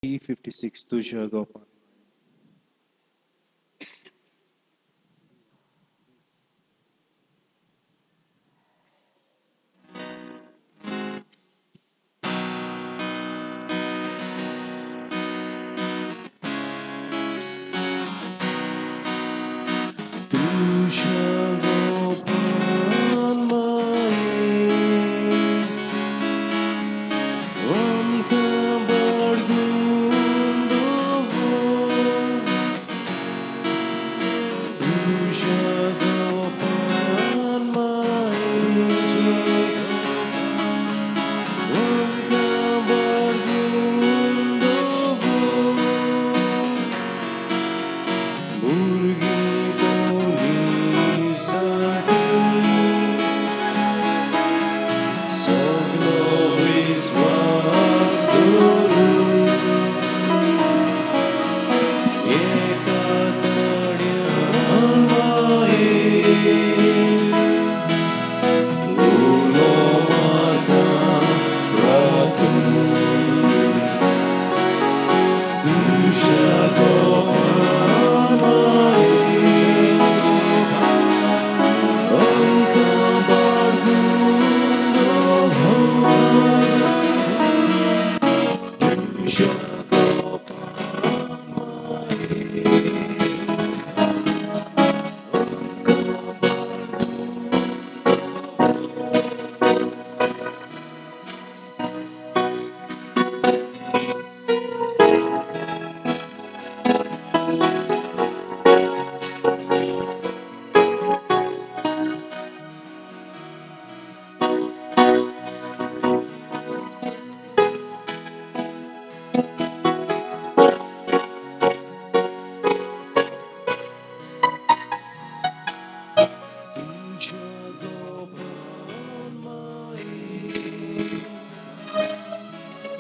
56 तुझ्या गोपाळ. तुझ्या गोपाळ माये आमका बाळगून दवर. तुझ्या गोपाळ मायेचे आमका बाळगून दवर. भुरगीं दोनीसाठी सगलो विस्वास दवरून एका तळ्या मायेन उलो म्हाका राखून. तुझ्या गोपाळ मायेन आमका बाळगून दवर. तुझ्या गोपाळ मायेन आमका तुझ्या गोपाळ मायेन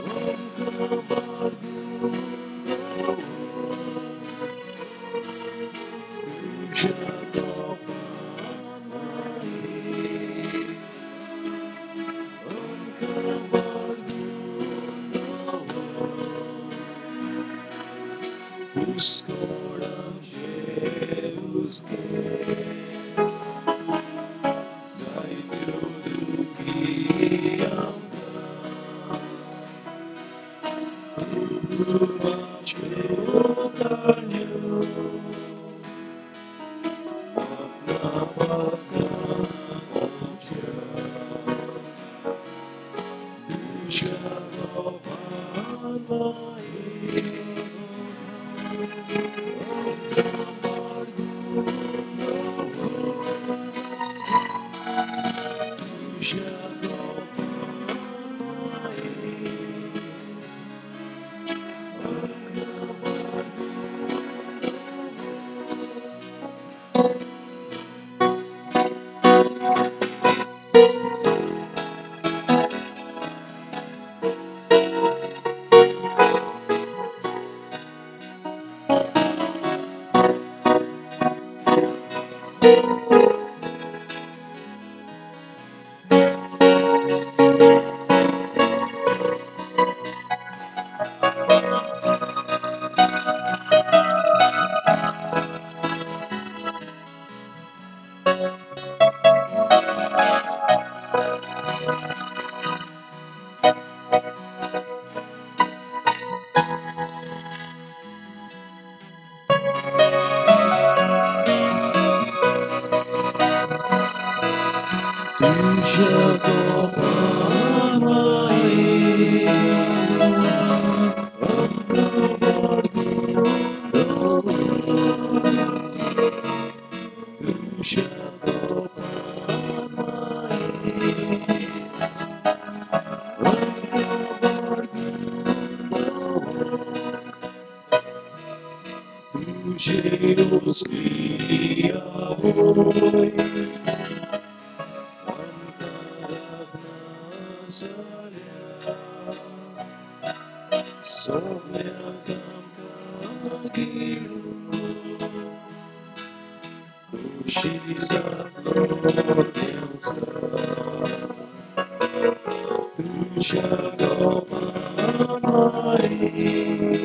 आमका बाळगून दवर. तुझ्या गोपाळ मायेन आमका बाळगून दवर. हुस्कोड आमचे हुस्के जायत्यो दुखी आमकां उर्बाच्यो ताळयो आपणा पातकां आमच्या. तुझ्या गोपाळ मायेन आमका बाळगून दवर. तुझ्या गोपाळ मायेन आमका बाळगून दवर. तुझ्या गोपाळ मायेन आमका बाळगून दवर. तुझ्या गोपाळ मायेन आमका बाळगून दवर. तुझे उसळी आवय आमका राखना जाल्या. सोम्यांक आमका गिळून खुशी जातलो देवचा. तुझ्या गोपाळ मायेन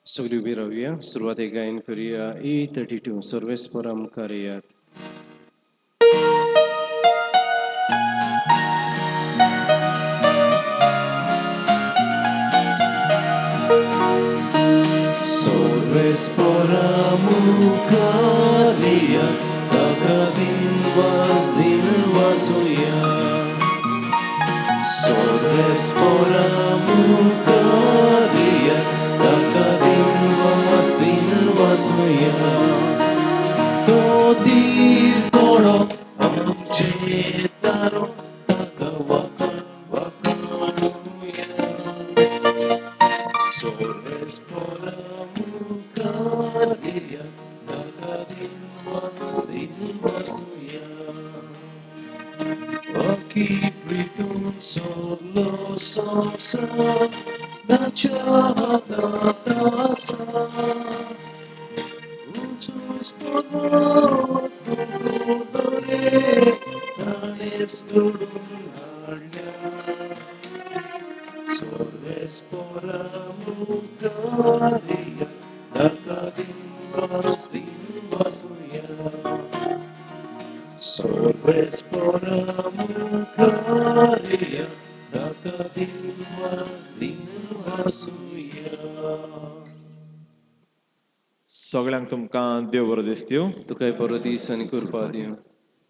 सगळी उभी राहूया. सुरुवातीक गायन करूया E32 सर्वेस्परम कार्यात. Sorvespora mukaria, takadin vasuya. Sorvespora mukaria, takadin vasuya. Todir koro amche taro, takawakan wakanuya. Sorvespora mukaria, takadin vasuya. Aki pritun solo संसार ताच्या हातांत आसा उंचूच पर्वत दोळे ताणेच घडून हाडल्या सोर्वेस पोरा मुखारिया ताका दिन वाजुया Sorbes por amucaria, data dinwa suya. सगळ्यांक तुमकां देव बरो दीस दिवं. तुका बरो दीस आनी कृपा दिवं.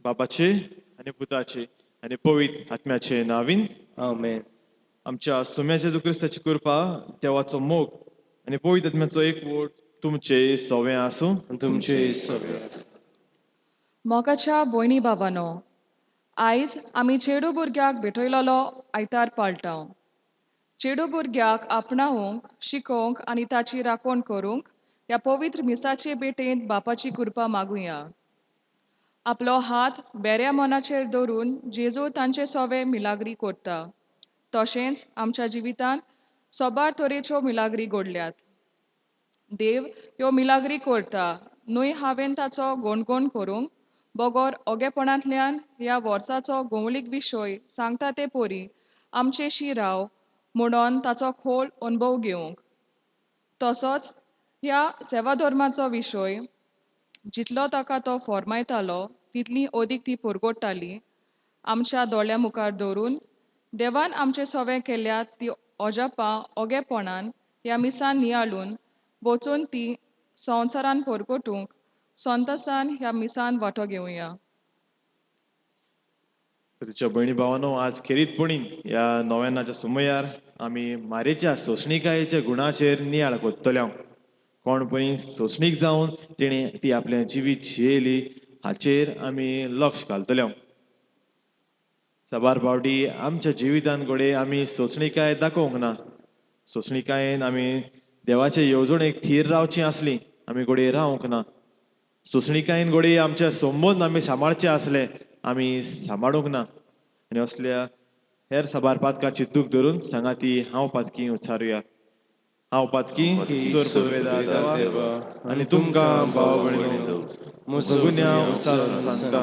बापाचे आनी पुताचे आनी पवित्र आत्म्याचे नावीन आमेन. आमच्या सुम्या जेजू क्रिस्ताची कृपा देवाचो मोग आनी पवित्र आत्म्याचो एकवट तुमचे सगळे आसूं. तुमचे सगळे मोगाच्या भयणी बाबांनो, आयज आमी चेडू भुरग्याक भेटयलोलो आयतार पाळटाव. चेडू भुरग्याक आपणावंक शिकोवंक आनी ताची राखण करूंक ह्या पवित्र मिसाचे भेटेंत बापाची कृपा मागुया. आपलो हात बऱ्या मनाचेर दवरून जेजू तांचे सोवे मिलाग्री करता. तशेंच आमच्या जिवितांत सोबार तरेच्यो मिलाग्री घडल्यात. देव ह्यो मिलाग्री करता. न्हय हांवें ताचो गणगण करूंक बगोर ओगेपणांतल्यान ह्या वर्साचो गंवळीक विशय सांगता ते परी आमचेशी राव म्हणून ताचो खोल अनुभव घेवंक. तसोच ह्या सेवा धर्माचो विशय जितलो ताका तो फॉर्मायतालो तितली अदीक ती परगडटाली. आमच्या दोळ्या मुखार दवरून देवान आमचे सोवे केल्यात ती अजापां ओगेपणान ह्या मिसान नियाळून वचून ती संवसारान परगटूंक संतसान ह्या मिसान वांटो घेवया. तुमच्या भयणी भावांनो, आज खेरीतपणीन ह्या नव्यानाच्या सुमयार आमी मारेच्या सोंसणीकायेच्या गुणाचेर नियाळ कोत्तल्या. कोणपणी सोंसणीक जावन तिणे ती आपल्या जिवीत जियेली हाचेर आमी लक्ष घालतल्या. साबार फावटी आमच्या जिवितान घोडे आमी सोंसणीकाय दाखोवंक ना. सोंसणीकायेन आमी देवाचे येवजणेक थीर रावची आसली आमी घोडे रावंक ना. सोंसणीकायेन घोडे आमच्या संबंद आमी सांबाळचे आसले आमी सांबाळूंक ना. आनी असल्या हेर साबार पातकांची दूख धरून सांगाती हांव पातकी उच्चारुया. हांव पातकी स्वर्गवेदा देवा आनी तुमकां भाव भयणीनो म्हजो उच्चारून सांगता.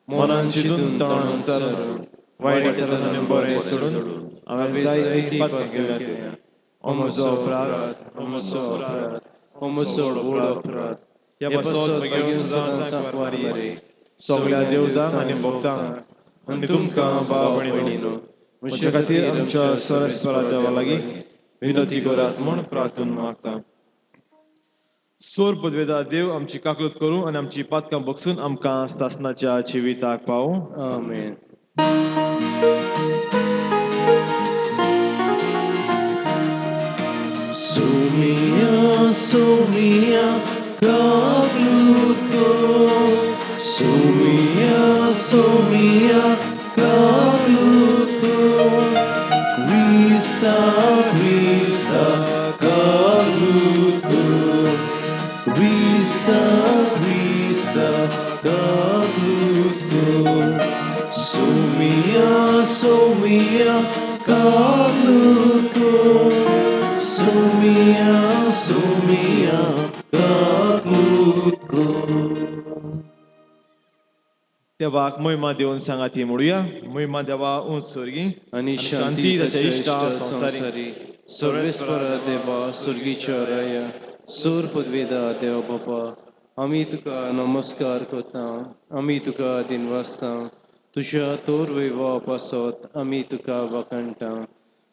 मनान चिंतून तळान उच्चारून वायट तरान आनी बरें सोडून हांवें जायतीं पातकां केल्यात. हो म्हजो अपराध, हो म्हजो अपराध, हो म्हजो व्हड अपराध. ह्या पासत बेगीन सुदारणाक वारी सगळ्या देवतांक आनी भक्तांक आनी तुमकां भाव भयणीनो म्हजे खातीर आमच्या सरस्परा देवा लागीं विनंती करात म्हूण प्रार्थून मागता. सोर पदवेदा देव आमची काकलूत करूं आनी आमची पातकां बगसून आमकां सासणाच्या जिविताक पावूं. आमेन. Sumia, sumia, kaglutko. Sumia, sumia, kaglutko. Krista, Krista, kaglutko. Krista, Krista, kaglutko. Sumia, sumia, kaglutko. Sumia, sumia, kaglutko. देवाक महिमा देऊन सांगा ती म्हणूया. महिमा देवा उंच स्वर्गी आणि शांती ताच्या इष्टा संसारी सर्वेस्पर देवा स्वर्गीच्या राया सूर पदवेदा देव बापा आमी तुका नमस्कार करता. आमी तुका दिनवासता. तुझ्या तोर वैभवा पासत आमी तुका वखणटा.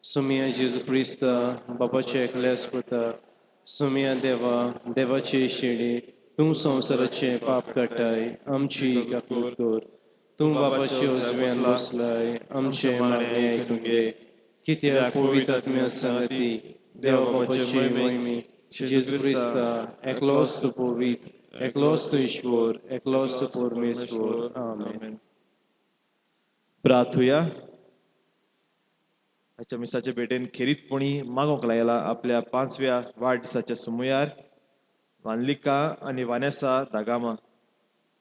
सुमिया जेजू क्रिस्ता बापाचे एकल्यास पुता सुमिया देवा देवाचे शेडे तूं संवसाराचे पाप काटाय आमची गाफूर कर. तूं बापाचे उजव्यान बसलाय आमचे मागणे आयकून घे. कित्याक पवित्र आत्म्या सांगती देव बापाचे महिमी जेजू क्रिस्ता एकलोच तूं पवित्र एकलोच तूं ईश्वर एकलोच तूं परमेश्वर. आमेन. प्रार्थुया. आजच्या मिसाचे भेटेन खेरीतपणी मागोंक लायला आपल्या 5व्या वाडदिसाच्या सुमयार वानलिका आनी वानेसा दागामा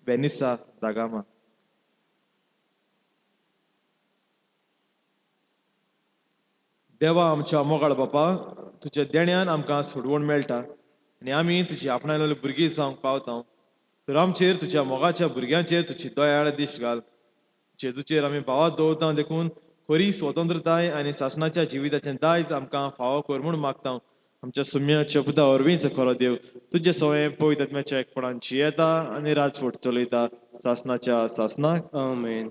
बेनिसा दागामा देवा आमच्या मोगाळ बापा तुझ्या देण्यान आमकां सोडवण मेळटा आनी आमी तुजी आपणायलेली भुरगीं जावंक पावता तर आमचेर तुज्या मोगाच्या भुरग्यांचेर तुजी दयाळ दिश्ट घाल जेजूचेर आमी भावात दवरता देखून खरी स्वतंत्रताय आनी शासनाच्या जिविताचें दायज आमकां फावो कर म्हूण मागता आमच्या सुम्य शब्दा वरवींच खरो देव तुजे सवय पवित्र आत्म्याच्या एकपणान जियेता आनी राजवट चलयता शासनाच्या शासनाक आमेन.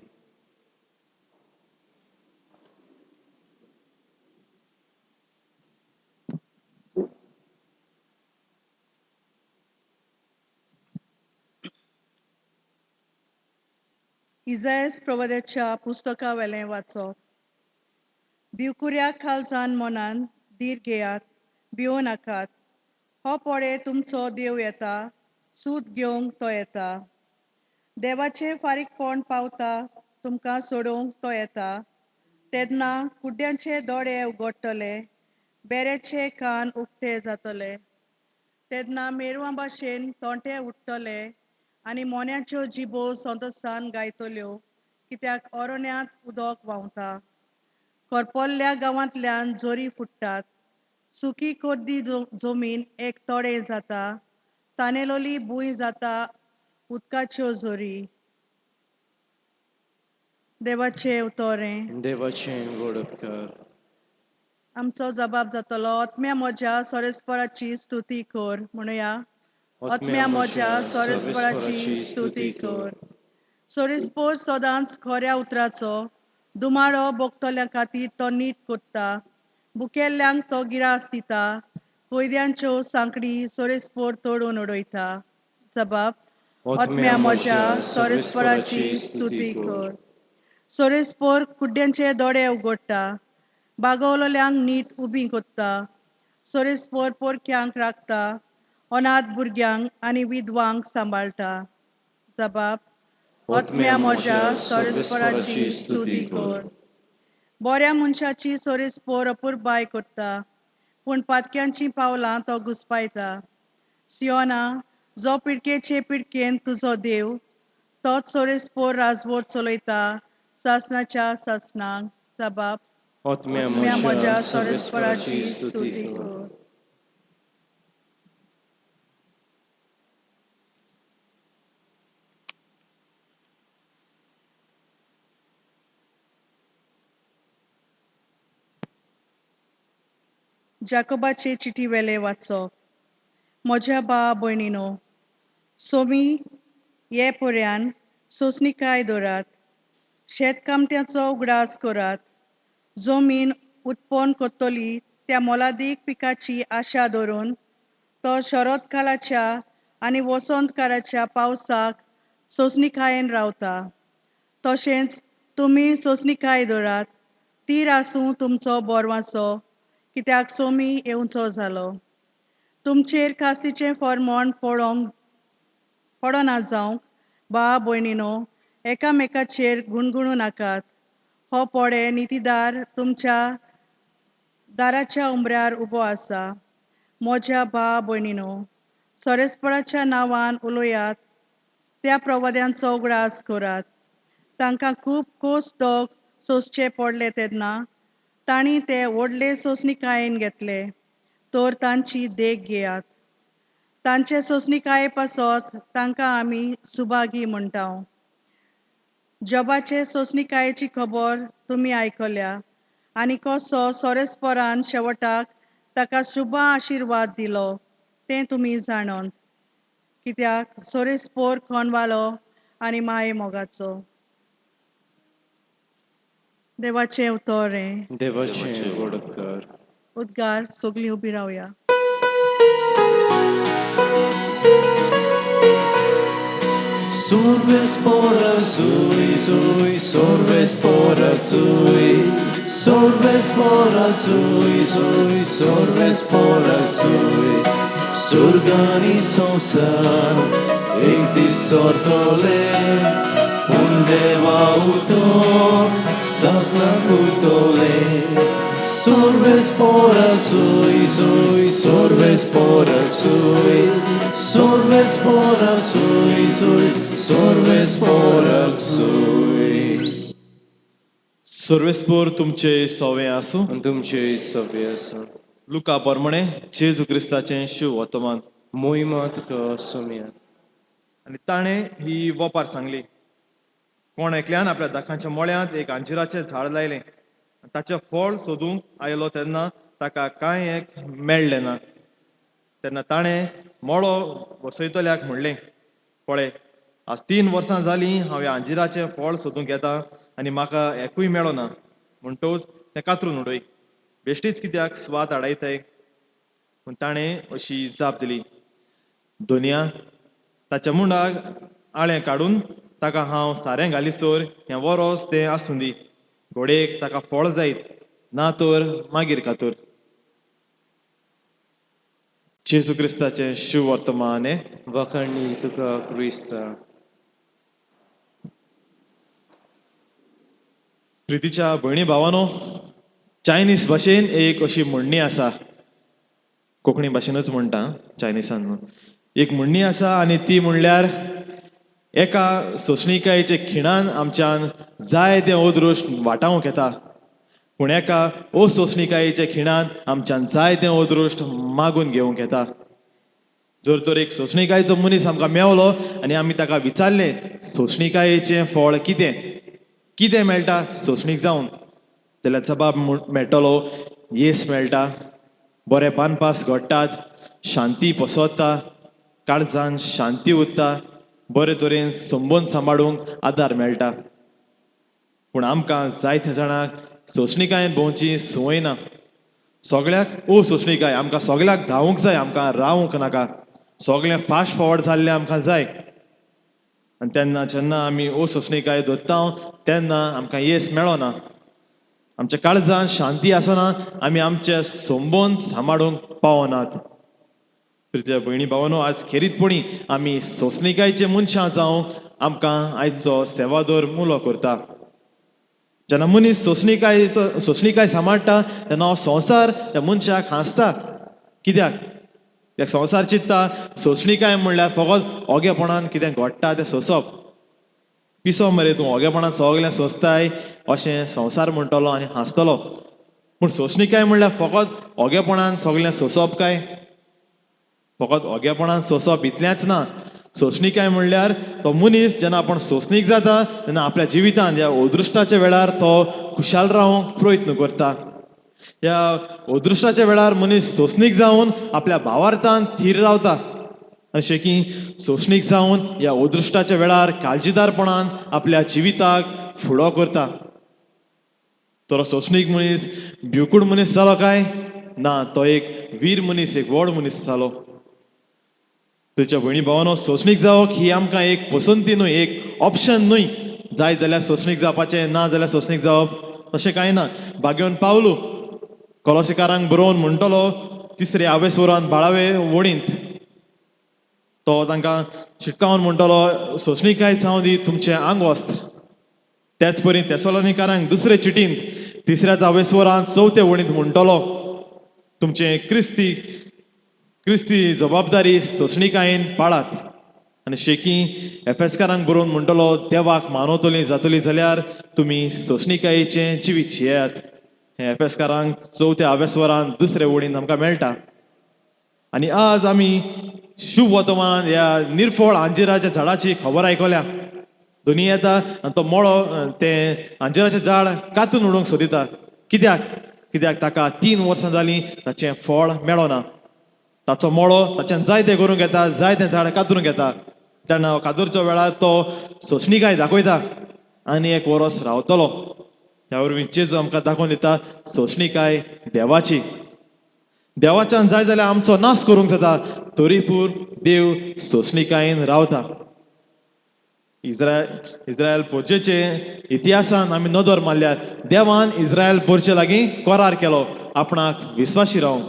इजायस प्रवद्याच्या पुस्तका वेलें वाचप भिवकुऱ्याक खालचान मनान धीर घेयात भिवो नाकात हो पळे तुमचो देव येता सूत घेवंक तो येता देवाचें फारीकपण पावता तुमकां सोडोवंक तो येता तेन्ना कुड्ड्यांचे दोळे उगडटले बेऱ्याचे कान उक्ते जातले तेन्ना मेरवां भाशेन तोंटे उठटले आनी मोन्याच्यो जिबो संतोसान गायतल्यो कित्याक अरण्यांत उदक व्हांवता करपोल्ल्या गांवांतल्यान जोरी फुट्टात सुकी कोद्दी जमीन एक तोडे जाता तानेलोली भूंय जाता उदकाच्यो जोरी देवाचें उतोरें देवाचें गोड उपकार. आमचो जबाब जातलो आत्म्या म्हज्या सोरेस्पराची स्तुती कर म्हणुया आत्म्या म्हज्या सोरेस्पराची स्तुती कर सोरेस्पोर सदांच खऱ्या उतराचो दुमाळो बोगतोल्या खातीर तो नीट कोत्ता बुकेल्ल्यांक तो गिरास दिता कोयद्यांच्यो सांकडी सोरेस्पोर तोडून उडयता जबाब आत्म्या म्हज्या सोरेस्पराची स्तुती कर सोरेस्पोर कुड्ड्यांचे दोळे उगडटा बागोवलोल्यांक नीट उबीं कोत्ता सोरेस्पोर पोरक्यांक राखता अनाथ भुरग्यांक आनी विधवांक सांबाळटा जबाब आत्म्या म्हज्या सोरेस्पोराची स्तुती कर बऱ्या मनशाची सोरेस्पोर अपुरबाय कोत्ता पूण पातक्यांची पावलां तो घुस्पायता सियोना जो पिडकेचे पिडकेन तुजो देव तोच सोरेस्पोर राजवट चलयता शासनाच्या शासनाक जबाब आत्म्या आत्म्या म्हज्या म्हज्या सोरेस्पराची सोरेस्पराची स्तुती स्तुती कर. कर जाकोबाचे चिटी वेले वाचप म्हज्या भाव भयणीनो सोमी हे पर्यान सोंसणीकाय दवरात शेतकामत्याचो उगडास करात जमीन उत्पन्न कोत्तली त्या मोलादीक पिकाची आशा धरून तो शरतकालाच्या आनी वसंतकाळाच्या पावसाक सोंसणीकायेन रावता तशेंच तुमी सोंसणीकाय दवरात तीर आसूं तुमचो बोरवांचो कित्याक सोमी येवचो जालो तुमचेर कास्तीचें फर्मोण पडना जावंक भाव भयणीनो एकामेकाचेर गुणगुणू नाकात हो पळे नितीदार तुमच्या दाराच्या उंबऱ्यार उबो आसा म्हज्या भाव भयणीनो सोरेस्पराच्या नांवान उलोवयात त्या प्रवाद्यांचो उगडास करात तांकां खूब कोस दोग सोंसचे पडले तेन्ना तांणी ते व्हडले सोंसणीकायेन घेतले तर तांची देख घेयात तांचे सोंसणीकाये पासत तांकां आमी सुभागी म्हणटा जॉबाचे सोंसणीकायेची खबर तुमी आयकल्या आनी कसो सोरेस्परान शेवटाक ताका शुभ आशिर्वाद दिलो तें तुमी जाणोत कित्याक सोरेस्पोर कोणवालो आनी माये मोगाचो देवाचें उतोरें देवाचें गोड उपकार. उद्गार सगळीं उबी रावया Sorbespora sui, sui, sorbespora sui, sorbespora sui, sui, sorbespora sui. Surgani sonsar, ek disortole, undeva utor, sasna kutole. Sorbespora sui, sui, sorbespora sui, sorbespora sui, sui, sorbespora sui. सर्वेस्पोर तुमचे सोवे आसूं. आनी तुमचे सव्य आसूं. लुका पोरमणे जेजू क्रिस्ताचें शुभ वर्तमान. मोहिमा तुका सोम्या. आनी ताणें ही वोपार सांगली. कोण एकल्यान आपल्या दाखांच्या मोळ्यांत एक अंजिराचें झाड लायलें. ताचें फळ सोदूंक आयलो तेन्ना ताका कांय एक मेळ्ळें ना. तेन्ना ताणें मोळो बसयतल्याक म्हणलें, पळय, आज 3 वर्सां जालीं हांव ह्या अंजिराचें फळ सोदूंक येता आनी म्हाका एकूय मेळो ना. म्हणटोच तें कातरून उडय. बेश्टीच कित्याक स्वाद आडायताय. पूण ताणें अशी जाप दिली, दोनया, ताच्या मुंडाक आळें काडून ताका हांव सारें घालीसोर हें वरोस तें आसूं दी. घोडेक ताका फळ जायत, ना तर मागीर कातर. जेजू क्रिस्ताचें शुभ वर्तमान. वखणी तुका क्रिस्ता. प्रितीच्या भयणी भावानो, चायनीज भाशेन एक अशी म्हणणी आसा. कोंकणी भाशेनूच म्हणटा, चायनिसान न्हू. एक म्हणणी आसा आनी ती म्हणल्यार एका सोंसणीकायेच्या खिणान आमच्यान जाय तें ओदृश्ट वाटावंक येता. पूण एका सोंसणीकायेच्या खिणान आमच्यान जाय तें ओदृश्ट मागून घेवंक येता. जर तर एक सोंसणीकायेचो मनीस आमकां मेवलो आनी आमी ताका विचारलें, सोंसणीकायेचें फळ कितें? कितें मेळटा सोंसणीक जावन? जाल्यार जबाब मेळटलो, येस मेळटा, बरे बानपास घडटात, शांती पसरता, काळजान शांती उरता, बरे तरेन संबंद सांबाळूंक आदार मेळटा. पूण आमकां जायत्या जाणांक सोंसणीकायेन भोंवची संवय ना. सगळ्याक सोंसणीकाय, आमकां सगळ्याक धांवूंक जाय, आमकां रावूंक नाका. सगळें फास्ट फॉवर्ड जाल्लें आमकां जाय. आनी तेन्ना जेन्ना आमी सोंसणीकाय धरता तेन्ना आमकां येस मेळना. आमच्या काळजान शांती आसना, आमी आमचे संबंद सांबाळूंक पावनात. प्रिय भयणी भावानो, आज खेरीतपणी आमी सोंसणीकायचे मनशां जावं आमकां आयचो सेवादोर मुलो करता. जेन्ना मनीस सोंसणीकाय सांबाळटा तेन्ना हो संवसार त्या मनशाक हांसता. कित्याक? एक संवसार चिंतता सोंसणीकाय म्हणल्यार फकत ओगेपणान कितें घडटा तें सोंसप. पिसो मरे तूं, ओगेपणान सगळें सोंसताय अशें संवसार म्हणटलो आनी हांसतलो. पूण सोंसणीकाय म्हणल्यार फकत ओगेपणान सगळें सोंसप काय? फकत ओगेपणान सोंसप इतलेंच ना. सोंसणीकाय म्हणल्यार तो मनीस जेन्ना आपण सोंसणीक जाता तेन्ना आपल्या जिवितांत ह्या ओदृश्टाच्या वेळार तो खुशाल रावंक प्रयत्न करता. ह्या ओदृश्टाच्या वेळार मनीस सोंसणीक जावन आपल्या भावार्थान थीर रावता. अशें की सोंसणीक जावन ह्या ओदृश्टाच्या वेळार काळजीदारपणान आपल्या जिविताक फुडो करता. तो सोंसणीक मनीस भिवकूड मनीस जालो काय? ना, तो एक वीर मनीस, एक व्हड मनीस जालो. तुझ्या भयणी भावानो, सोंसणीक जावप ही आमकां एक पसंती न्हय, एक ऑप्शन न्हय. जाय जाल्यार सोंसणीक जावपाचें, ना जाल्यार सोंसणीक जावप तशें कांय ना. भाग्यवान पावलो कॉलोसिकारांक बरोवन म्हणटलो 3 आवेसवरान 12वे वडींत तो तांकां शिटकावन म्हणटलो, सोंसणीकाय जावं दी तुमचें आंग वस्त्र. त्याच परी तेसलोनिकारांक 2 चिटींत 3 आवेसवरान 4थे वडींत म्हणटलो, तुमचें क्रिस्ती जबाबदारी सोंसणीकायेन पाळात. आनी शेकी एफेसकारांक बरोवन म्हणटलो, देवाक मानवतलीं जातलीं जाल्यार तुमी सोंसणीकायेचें जिवीत जियेयात. हें एफेसकारांक 4थ्या आवेसवरान 2रे वडींत आमकां मेळटा. आनी आज आमी शुभ वर्तमान ह्या निरफळ अंजिराच्या झाडाची खबर आयकल्या. दोनी येता आनी तो मोळो तें अंजिराचें झाड कातून उडोवंक सोदिता. कित्याक? कित्याक ताका 3 वर्सां जालीं ताचें फळ मेळना. ताचो मोळो ताच्यान जाय तें करूंक येता, जाय तें झाड कातरूंक येता. तेन्ना कातरच्या वेळार तो सोंसणीकाय दाखयता आनी 1 वरोस रावतलो. ह्या वरवीं जेजू आमकां दाखोवन दिता सोंसणीकाय देवाची. देवाच्यान जाय जाल्यार आमचो नाश करूंक जाता, तरी पूण देव सोंसणीकायेन रावता. इस्रायल पोरचेचे इतिहासान आमी नदर मारल्यार देवान इस्रायल पोरचे लागीं करार केलो आपणाक विस्वासी रावंक.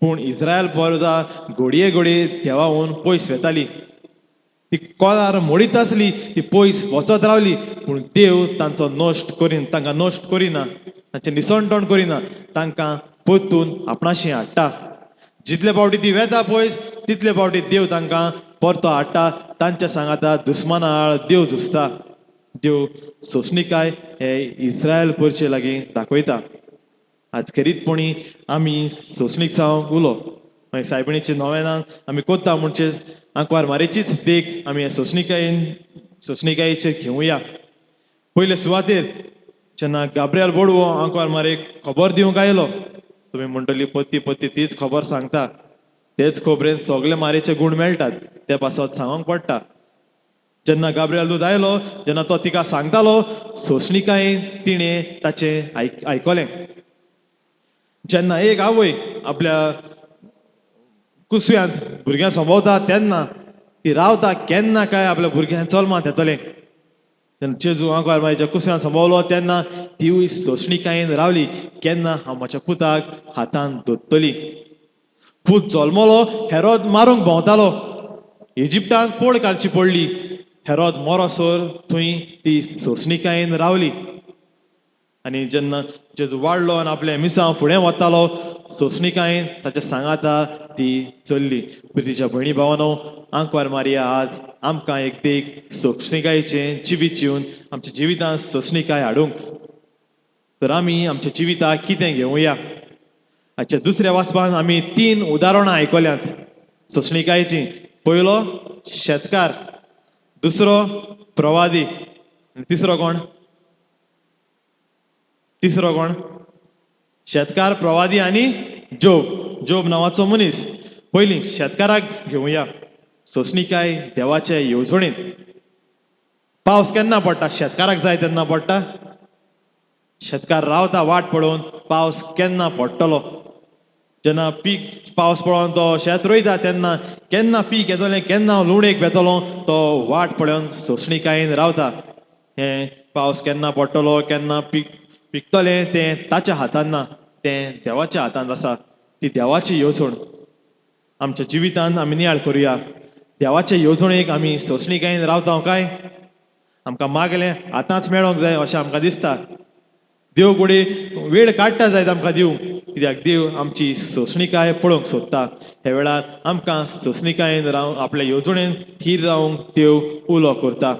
पूण इस्रायल पोरजा घडये देवाहून पयस वेताली. ती करार मोडीत आसली, ती पयस वचत रावली. पूण देव तांचो तांकां नश्ट करिना, तांचें निसणटण करिना, तांकां परतून आपणाशी हाडटा. जितले फावटी ती वेता पयस तितले फावटी देव तांकां परतो हाडटा. तांच्या सांगाता दुस्माना आड देव झुजता. देव सोंसणीकाय हे इस्रायल परचे लागीं दाखयता. आज खरीतपणी आमी सोंसणीक जावंक उलो मागीर सायबिणीचे नोवेनान आमी कोत्ता म्हणजे आंकवार मारेचीच देख आमी हे सोंसणिकायेचेर घेवया. पयले सुवातेर जेन्ना गाब्रिएल बोडवो आंकवार मारेक खबर दिवंक आयलो, तुमी म्हणटली पत्ती पत्ती तीच खबर सांगता, तेच खबरेन सगळे मारेचे गुण मेळटात, ते पासत सांगोंक पडटा. जेन्ना गाब्रिएल दूत आयलो, जेन्ना तो तिका सांगतालो, सोंसणिकायेन तिणें ताचें आयकलें. जेन्ना एक आवय आपल्या कुसव्यांत भुरग्यां सांबाळता तेन्ना ती रावता केन्ना काय आपल्या भुरग्यां जल्मांत येतलें. जेन्ना जेजू आंकवार मारेच्या कुसव्यांत सांबाळलो तेन्ना तिवूय सोंसणिकायेन रावली, केन्ना हांव म्हज्या पुताक हातान धरतली. पूत जल्मलो, हेरोद मारूंक भोंवतालो. इजिप्टांत पळ काडची पडली. हेरोद मरोसोर थंय ती सोंसणिकायेन रावली. आनी जेन्ना जेजू वाडलो आनी आपले मिसां फुडें वतालो, सोंसणिकायेन ताच्या सांगाता ती चल्ली. प्रितीच्या भयणी भावानो, आंकवार मारया आज आमकां एक देख सोंसणिकायेचें जिवीत जिवन आमच्या जिवितांत सोंसणिकाय हाडूंक. तर आमी आमच्या जिविताक कितें घेवया? आजच्या दुसऱ्या वाचपान आमी 3 उदाहरणां आयकल्यांत सोंसणिकायेचीं. पयलो शेतकार, दुसरो प्रवादी आनी तिसरो कोण? शेतकार, प्रवादी आनी जोब नांवाचो मनीस. पयलीं शेतकाराक घेवया. सोंसणिकाय देवाचे येवजणेंत. पावस केन्ना पडटा? शेतकाराक जाय तेन्ना पडटा. शेतकार रावता वाट पळोवन पावस केन्ना पडटलो. जेन्ना पावस पळोवन तो शेत रोयता तेन्ना केन्ना पीक येतलें, केन्ना लुणेक बेतलो, तो वाट पळोवन सोंसणिकायेन रावता. हें पावस केन्ना पडटलो, केन्ना पिकतलें तें ताच्या हातांत ना, तें देवाच्या हातांत आसा. ती देवाची येवजण. आमच्या जिवितांत आमी नियाळ करुया. देवाचे येवजणेक आमी सोंसणिकायेन रावता काय? आमकां मागलें आतांच मेळोंक जाय अशें आमकां दिसता. देव फुडें वेळ काडटा जायत आमकां दिवंक, कित्याक देव आमची सोंसणिकाय पळोवंक सोदता. हे वेळार आमकां सोंसणिकायेन रावन आपल्या येवजणेन थीर रावंक देव उलो करता.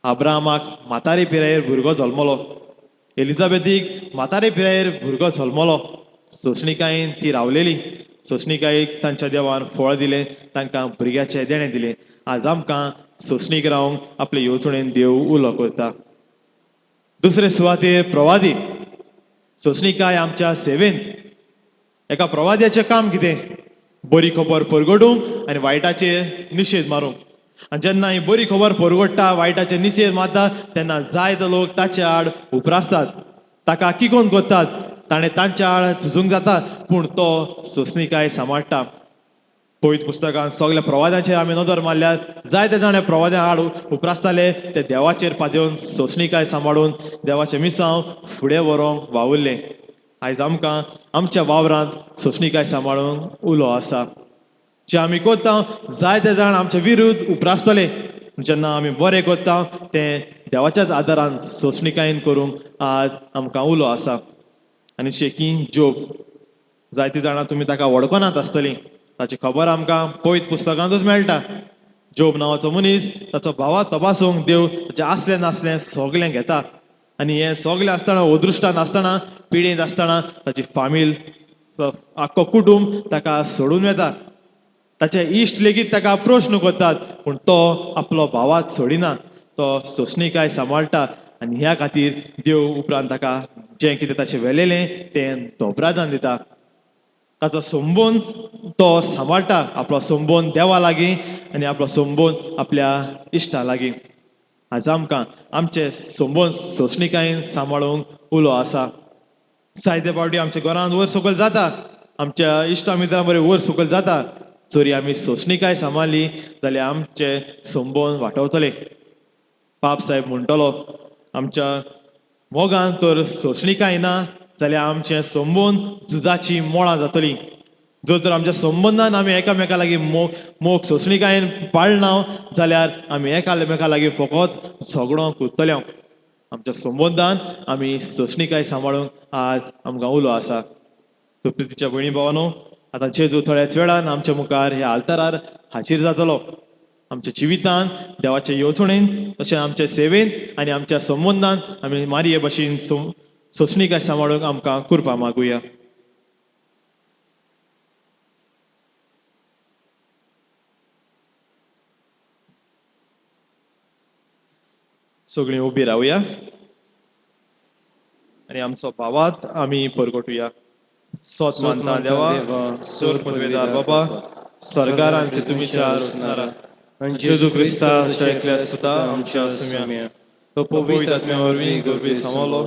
अब्राहमाक म्हातारे पिरायेर भुरगो जल्मलो. एलिझाबेथीक म्हातारे पिरायेर भुरगो जल्मलो. सोंसणिकायेन ती रावलेली. सोंसणिकायेक तांच्या देवान फळ दिलें, तांकां भुरग्याचें देणें दिलें. आज आमकां सोंसणीक रावंक आपले येवजणेन देव उलो करता. दुसरे सुवातेर प्रवादी. सोंसणिकाय आमच्या सेवेन. एका प्रवाद्याचें काम कितें? बरी खबर परगटूंक आनी वायटाचेर निशेध मारूंक. आनी जेन्ना ही बरी खबर परगटता, वायटाचेर निशेध मारता, तेन्ना जायते लोक ताचे आड उप्रासतात, ताका किकोन कोत्तात. ताणें तांच्या आड झुजूंक जाता, पूण तो सोंसणिकाय सांबाळटा. पवित्र पुस्तकांत सगल्या प्रवाद्यांचेर आमी नदर मारल्यार जायते जाण प्रवाद्यां आड उप्रासताले, ते देवाचेर पातयेवन सोंसणिकाय सांबाळून देवाचे मिसांव फुडें व्हरोंक वावुरले. आयज आमकां आमच्या वावरांत सोंसणिकाय सांबाळूंक उलो आसा. जे आमी कोत्ता जायते जाण आमच्या विरुद्ध उप्रासतले. जेन्ना आमी बरें कोत्ता तें देवाच्याच आदारान सोंसणिकायेन करूंक आज आमकां उलो आसा. आनी शेकी जोब. जायतीं जाणां तुमी ताका वळखनात आसतलीं. ताची खबर आमकां पवित्र पुस्तकांतूच मेळटा. जोब नांवाचो मनीस ताचो भावा तपासूंक देव ताचें आसलें नासलें सगलें घेता. आनी हें सगलें आसतना, अदृश्टांत आसतना, पिडेंत आसतना ताची फामील, आख्खो कुटूंब ताका सोडून वेता. ताचे इश्ट लेगीत ताका प्रश्न करतात, पूण तो आपलो भावाच सोडिना. तो सोंसणिकाय सांबाळटा. आनी ह्या खातीर देव उपरांत ताका जें कितें ताचें वेलेलें तें धोबरादान दिता. ताचो संबोध तो सांबाळटा. आपलो संबोध देवा लागीं आनी आपलो संबोध आपल्या इश्टां लागीं. आज आमकां आमचे संबोध सोंसणिकायेन सांबाळूंक उलो आसा. जायते फावटी आमच्या घरांत वयर सकयल जाता, आमच्या इश्टा मित्रां बरें वयर सकयल जाता. जरी आमी सोंसणिकाय सांबाळली जाल्यार आमचे संबोध वाटवतले. पाप साहेब म्हणटलो, आमच्या मोगान तर सोंसणिकाय ना जाल्यार आमचें संबोध झुजाची मोळां जातलीं. जर तर आमच्या संबंदान आमी एकामेका लागीं मोग सोंसणिकायेन पाळना जाल्यार आमी एकामेका लागीं फकत झगडो करतले. आमच्या संबंदान आमी सोंसणिकाय सांबाळूंक आज आमकां उलो आसा. प्रितीच्या भयणी भावानो, आतां जेजू थोड्याच वेळान आमच्या मुखार ह्या आल्तारार हाजीर जातलो. आमच्या जिवितान देवाच्या येवजणेन तशें आमच्या सेवेन आनी आमच्या संबंधान आमी मारये भाशेन सोंसणीकाय सांबाळूंक आमकां कृपा मागुया. सगळीं उबी रावया आनी आमचो भावात आमी परगटुया. सोत मानता देवा, सोर पदवेदार बाबा, स्वर्गार आनी तुमच्या रोसनारा जेजू क्रिस्ता अशा एकल्या सुता आमच्या सुम्या तो पवित्र आत्म्या वरवीं गोबी सामलो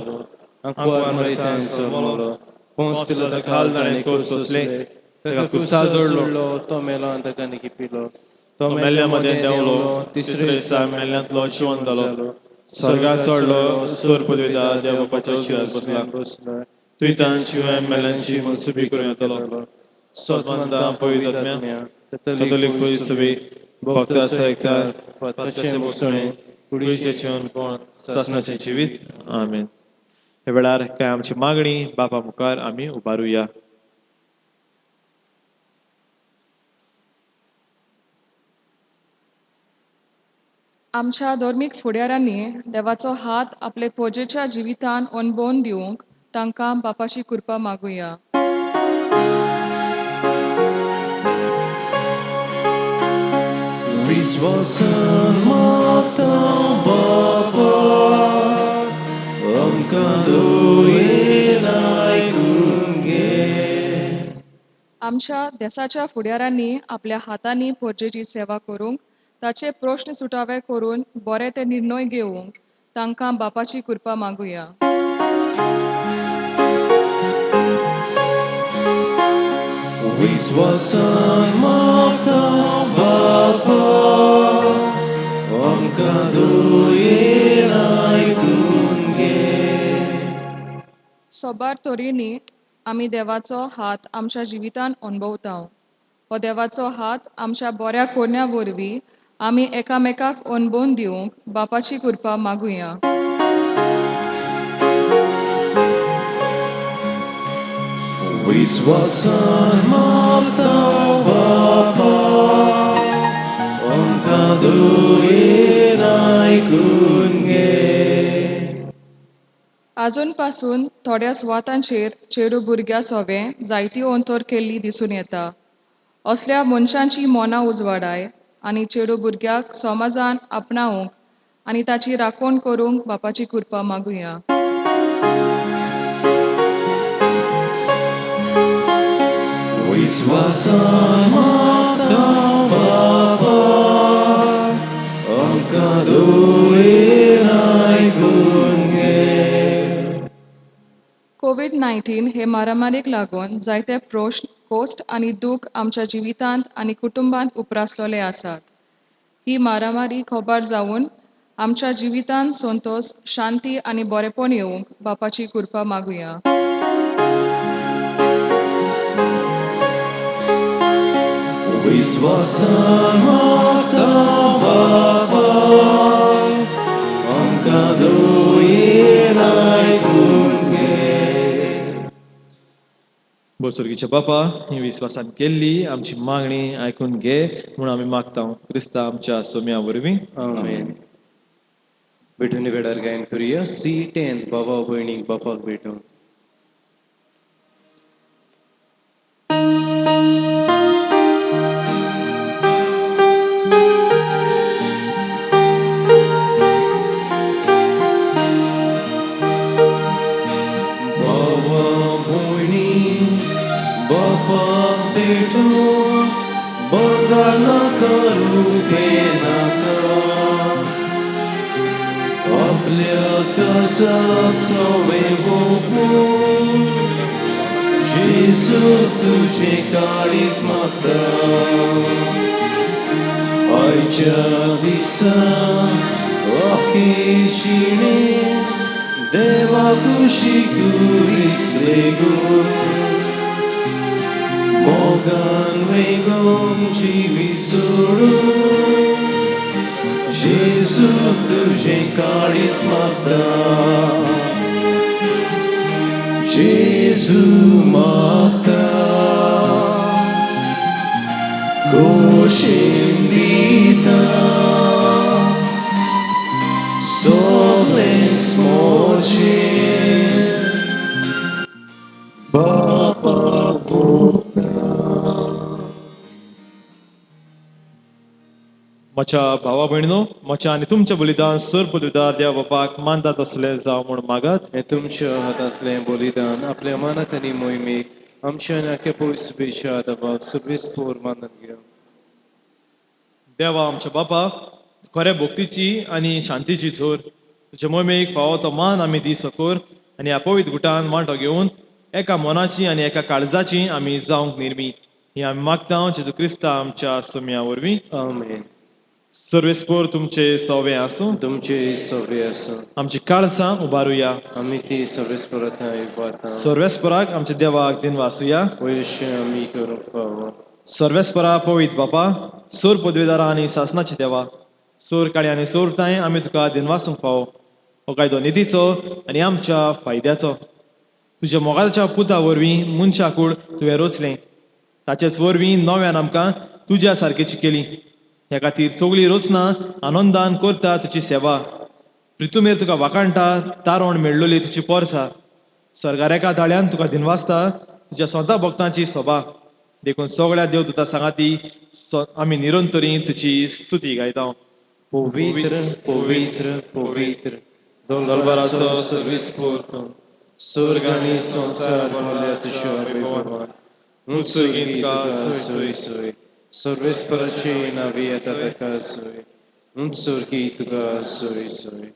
आंकवार मयतान सोमलो पोंस पिलाता खाल दाणे कोस सोसले ताका क्रुसार जोडलो तो मेलो आनी ताका निकिपिलो तो मेल्ल्यामध्ये देंवलो तिसरे दिसा मेल्ल्यांतलो जिवंत जालो स्वर्गात चडलो सोर पदवेदार देव बापाच्या उजव्यार बसला तुयतान शिवाय मेल्ल्यांची मनसुबी करूं येतलो. सोदमंता पवित्र आत्म्या कॅथोलीक पवित्र सभे भक्तांचो एकठार पातकाचें बसणें कुडीचें जेवण कोण सासणाचें जिवीत आमेन. हे वेळार काय आमची मागणी बापा मुखार आमी उबारुया. आमच्या धर्मीक फुडाऱ्यांनी देवाचो हात आपले पोजेच्या जिवितान अणभवून दिवंक तांकां बापाची कृपा मागुया. विश्वासान मागतां बाबा आमकां दोयेन आयकून घे. आमच्या देशाच्या फुडाऱ्यांनी आपल्या हातांनी पोजेची सेवा करूंक ताचे प्रश्न सुटावे करून बरे ते निर्णय घेवंक तांकां बापाची कृपा मागुया. विश्वासान मागतां बाबा आमकां दोयेन आयकून घे. सोबार तोरींनी आमी देवाचो हात आमच्या जिवितान अणभवता. हो देवाचो हात आमच्या बऱ्या कोण्या वरवीं आमी एकामेकाक अणभवून दिवंक बापाची कृपा मागुया. विश्वासान मागतां बाबा आमकां दोयेन आयकून घे. आजून पासून थोड्या सुवातांचेर चेडू भुरग्या सोबे जायती अंतर केल्ली दिसून येता. असल्या मनशांची मनां उजवाडाय आनी चेडू भुरग्याक समाजान आपणावंक आनी ताची राखण करूंक बापाची कृपा मागुया. विश्वासान मागतां बाबा आमकां दोयेन आयकून घे. कोविड-19 हे महामारीक लागून जायते प्रश्न कोस्ट आनी दूख आमच्या जिवितांत आनी कुटुंबांत उप्रासलोले आसात. ही महामारी खबर जावन आमच्या जिवितांत संतोष, शांती आनी बरेपण येवंक बापाची कृपा मागुया. विश्वासान मागतां बाबा आमकां दोयेन आयकून घे. बोसुर्गीच्या बापा ही विश्वासान केल्ली आमची मागणी आयकून घे म्हणून आमी मागता क्रिस्ता आमच्या सोम्या वरवीं आमेन. भेटून वेळार गायन करूया C10 बाबा भयणीक बापाक भेटून. बाबा भयणी बापाक भेटून बंगार नाका रुपे नाका आपल्या कसा सवे भोगून जेजू तुझे काळीज मागता. आयच्या दिसा आखे जिणे देवा कुशीक विसरे गो मोगान वेगोन जिवी सोडून जेजू तुझे काळीज मागता. जेजू मागता Goshim dita Solen smoje Baba म्हज्या भावा भयणीनो म्हज्या आनी तुमच्या बलिदान सर पदवीदार देवा बापाक मानतात असले जावं म्हूण मागात हे तुमच्या हातांतलें बलिदान आपल्या मनात आनी मोहिमेक आमच्या नाक्या पयस बेशा दबाक सर्वेस्पोर मानून घेवं देवा आमच्या बापा खऱ्या भक्तीची आनी शांतीची झोर तुजे मोहिमेक फावो तो मान आमी दी सकोर आनी अपवीत गुटान वांटो घेवन एका मनाची आनी एका काळजाची आमी जावंक निर्मी ही आमी मागता जेजू क्रिस्ता आमच्या सुम्या वरवीं आमेन सर्वेस्पोर तुमचे सवे आसूं तुमचे सगळे आसा आमची काळजां उबारुया आमी ती सर्वेस्परांत इबारता सर्वेस्पराक आमच्या देवाक दिन वासुया वयशें आमी करूंक फावो सर्वेस्परा पवित बापा सोर पदवीदारा आनी सासणाचे देवा सोर काळी आनी सोरताय आमी तुका दिनवासूंक फावो हो कायदो निधीचो आनी आमच्या फायद्याचो तुज्या मोगाच्या पुता वरवीं मनशाकूड तुवें रोचलें ताचेच वरवीं नव्यान आमकां तुज्या सारकेची केली ह्या खातीर सगळीं रोचनां आनंदान करता तुजी सेवा प्रितुमेर तुका वाकाणटा तारोण मेळ्ळोली तुजी पोरसां स्वर्गारेका ताळ्यान तुका दिनवासता तुज्या स्वता भक्तांची सोबा देखून सगळ्या देवदूता सांगाती आमी निरंतरी तुजी स्तुती गायता पवित्र पवित्र पवित्र दोलबराचो सर्वेस्पोर तूं स्वर्ग आनी संवसार भरल्या तुज्या वैभवान उंच तुका सोय सोय सर्वेस्पराची नावी येता ताका सोय उंच तुका सोय सोय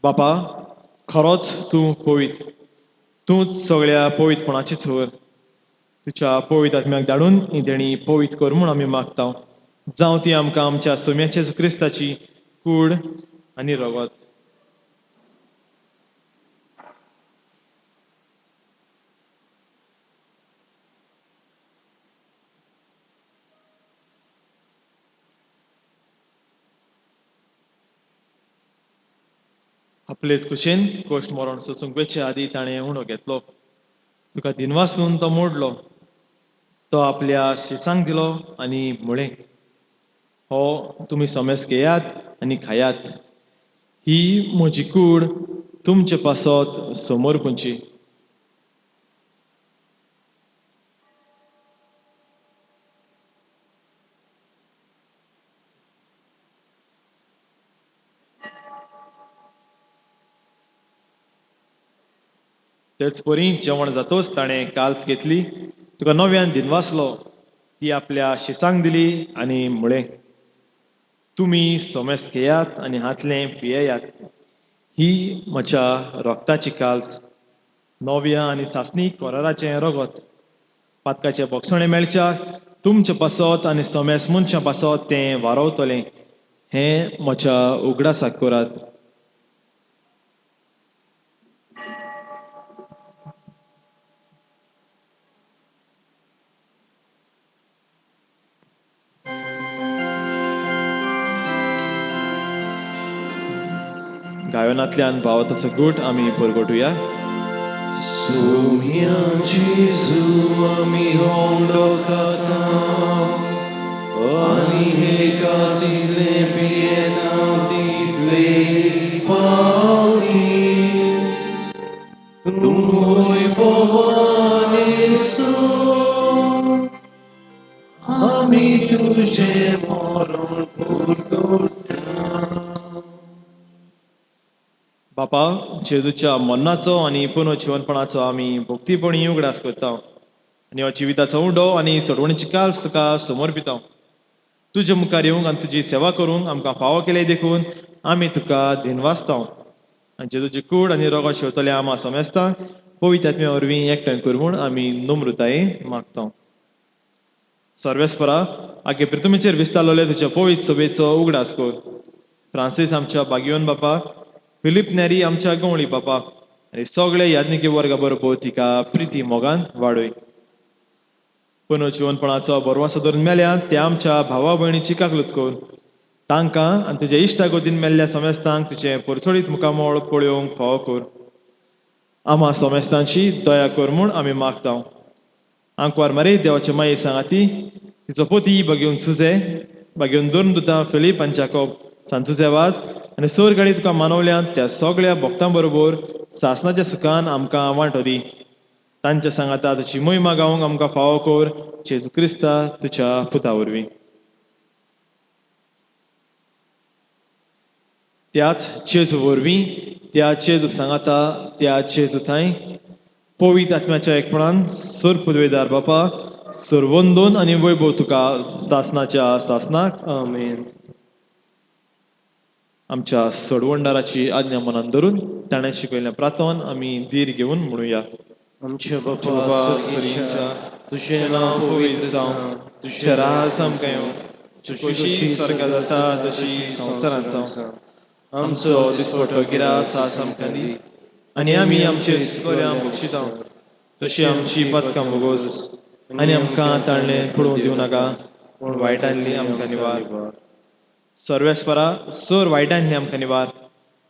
बापा खरोच तूं पवित तूंच सगळ्या पवितपणाची थर तुज्या पवित आत्म्याक धाडून ही देणी पवित कर म्हूण आमी मागता जावं ती आमकां आमच्या सोम्याचे क्रिस्ताची कूड आनी रगत आपलेच कुशेन गोश्ट मरण सोंसूंक वेचे आदी ताणें उणो घेतलो तुका दिनवासून तो मोडलो तो आपल्या शिसांक दिलो आनी म्हळें हो तुमी समेस घेयात आनी खायात ही म्हजी कूड तुमचे पासत समोर खंयची तेच परी जेवण जातोच ताणें काल्स घेतली तुका नव्यान दिनवासलो ती आपल्या शिसांक दिली आनी म्हळें तुमी सोमेस घेयात आनी हातलें पियेयात ही म्हज्या रोगताची काल्स नव्या आनी सासणीक कोराराचें रगत पातकाचें बोगसणें मेळच्या तुमचे पासत आनी सोमेस मनशां पासत तें वारवतलें हें म्हज्या उगडासाक करात गायनांतल्यान भावताचो गूट आमी परगटुया Sumia Jesu ami hondo kata Ani he kasile pietau title pauti Tum hoi Bhavan Yesu Ami tuje moron purgota बापा जेजूच्या मन्नाचो आनी पुनो जीवनपणाचो आमी भक्तीपणी उगडास करता आनी हो जिविताचो उंडो आनी सडवणीची काल्स तुका समोर पिता तुजे मुखार येवंक आनी तुजी सेवा करूंक आमकां फावो केले देखून आमी तुका दिनवासता आनी जेजूची कूड आनी रोगो शेवतले आमा समेस्ता पवित्र आत्म्या वरवीं एकठांय कर म्हूण आमी नम्रतायेन मागता सर्वेस्परा आगे प्रितुमेचेर विस्तारलोले तुज्या पवित्र सभेचो उगडास कर फ्रांसीस आमच्या बागीवन बापा फिलीप नॅरी आमच्या गवळी बापा आनी सगळे याज्ञिकी वर्गा बरोबर तिका प्रिती मोगान वाडय पुनो जीवनपणाचो बरवासो धरून मेल्यात त्या आमच्या भावा भयणीची काकलूत कर तांकां आनी तुज्या इश्टा गोदीन मेल्ल्या समेस्तांक तुजें परचोडीत मुखामोळ पळोवंक फावो कर आम्हा सोमेस्तांची दया कर म्हूण आमी मागता. आंकवार मरे देवाचे माये सांगाती तिचो पोती बगेवन सुजे बगेवन दोन दुतां फिलीप आनी जाकोब सांचुजे वाज आनी सोर गाडी तुका मानवल्यान त्या सगळ्या भक्तां बरोबर सासणाच्या सुखान आमकां वांटो दी. तांच्या सांगाता तुजी मोहिमा गावंक आमकां फावो कर जेजू क्रिस्ता तुज्या पुता वरवीं. त्याच जेजू वरवीं त्या जेजू सांगाता त्या जेजू थंय पवित्र आत्म्याच्या एकपणान सोर पुदवेदार बापा सोर वंदोन आनी वैभव तुका सासणाच्या सासनाक आमेन. आमच्या सोडवंडाराची आज्ञा मनान धरून ताणें शिकयल्लें प्रार्थन आमी धीर घेवन म्हणुया. आमच्या बापा बापा सरींच्या सरींच्या तुझें नांव पवित्र जावं, तुझें राज आमकां येवं, कशी स्वर्गात जाता तशी संवसारांत जावं. आमचो दिसपट्टो गिरास आज आमकां दी आनी आमी आमचेर चुकल्यांक बक्षिता तशी आमची पथकां बोगोस आनी आमकां ताळणें पडूं दिवं नाका पूण वायटांतली आमकां निवार. सर्वेस्परा सोर वायटांतली आमकां निवार.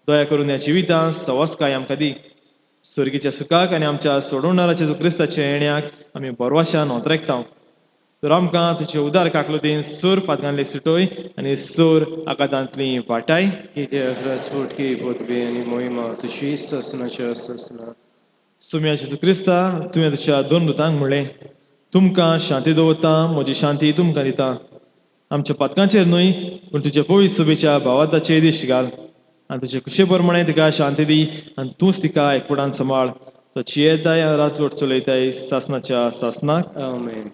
दया करून ह्या जिवितांत सवस्काय आमकां दी. स्वर्गीच्या सुखाक आनी आमच्या सोडवणाऱ्याच्या क्रिस्ताच्या येण्याक आमी बरवाशान होतरेकता. तर आमकां तुजे उदार काकलुतीन सोर पातकांतली सुटोय आनी सोर आकांतांतली वाटाय. कित्याक राजपुटकी पदवी आनी मोहिमा तुजीच ससनाच्या ससना. सुम्या जेजू क्रिस्ता तुवें तुज्या दोन दुतांक म्हणलें तुमकां शांती दवरता म्हजी शांती तुमकां दिता. आमच्या पथकांचेर न्हय पूण तुजे पवित्र सुबेच्या भावाताचेर दिश्ट घाल आनी तुजे कुशे प्रमाणे तिका शांती दी आनी तूंच तिका एकपणान सांबाळ. ताची येताय आनी राजवट चलयताय सासनाच्या सासनाक आमेन.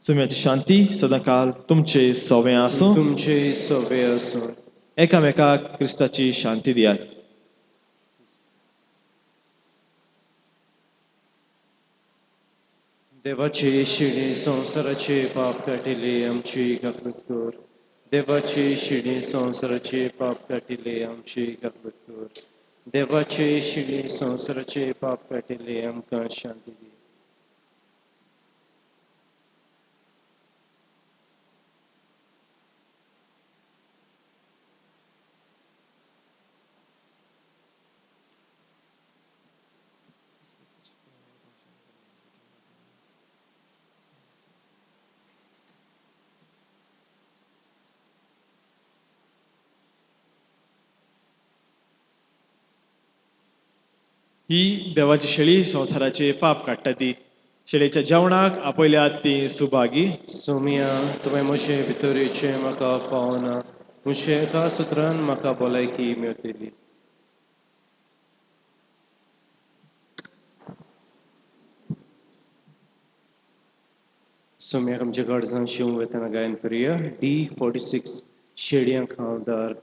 सुम्याची शांती सदां काल तुमचे सोवें आसूं. तुमचे सोबे आसूं. एकामेकाक क्रिस्ताची शांती दियात. देवाचे शिडी संवसाराचे पाप काटिले आमची काकूत कर. देवाचे शिडी संवसाराचे पाप काटिले आमची काकूत कर. देवाचे शिडी संवसाराचे पाप काटिले आमकां शांती दी. ही देवाची शेळी संवसाराचे पाप काडटा ती. शेळयेच्या जेवणाक आपयल्यात ती सुभागी. सोमिया तुवें म्हजे भितरेचे म्हाका फावना म्हजे एका सुत्रान म्हाका भलायकी मेळटली. सोम्याक आमच्या गरजां शिवूंक वेतना गायन करुया. D46 शेडयां खावदार.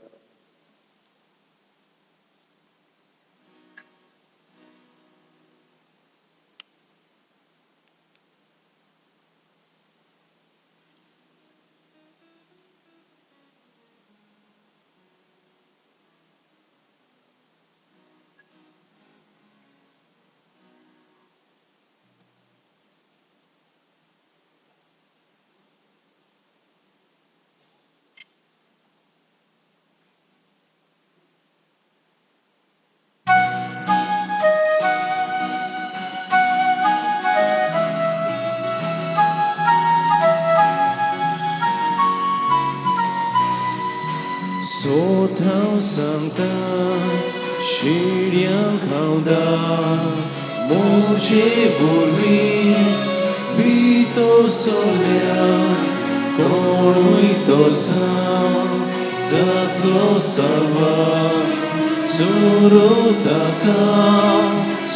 सोत हांव सांगता शेडयां खावदार म्हजे वरवीं भितो सोल्या कोणूय तो जावं जातलो सावा चोरो ताका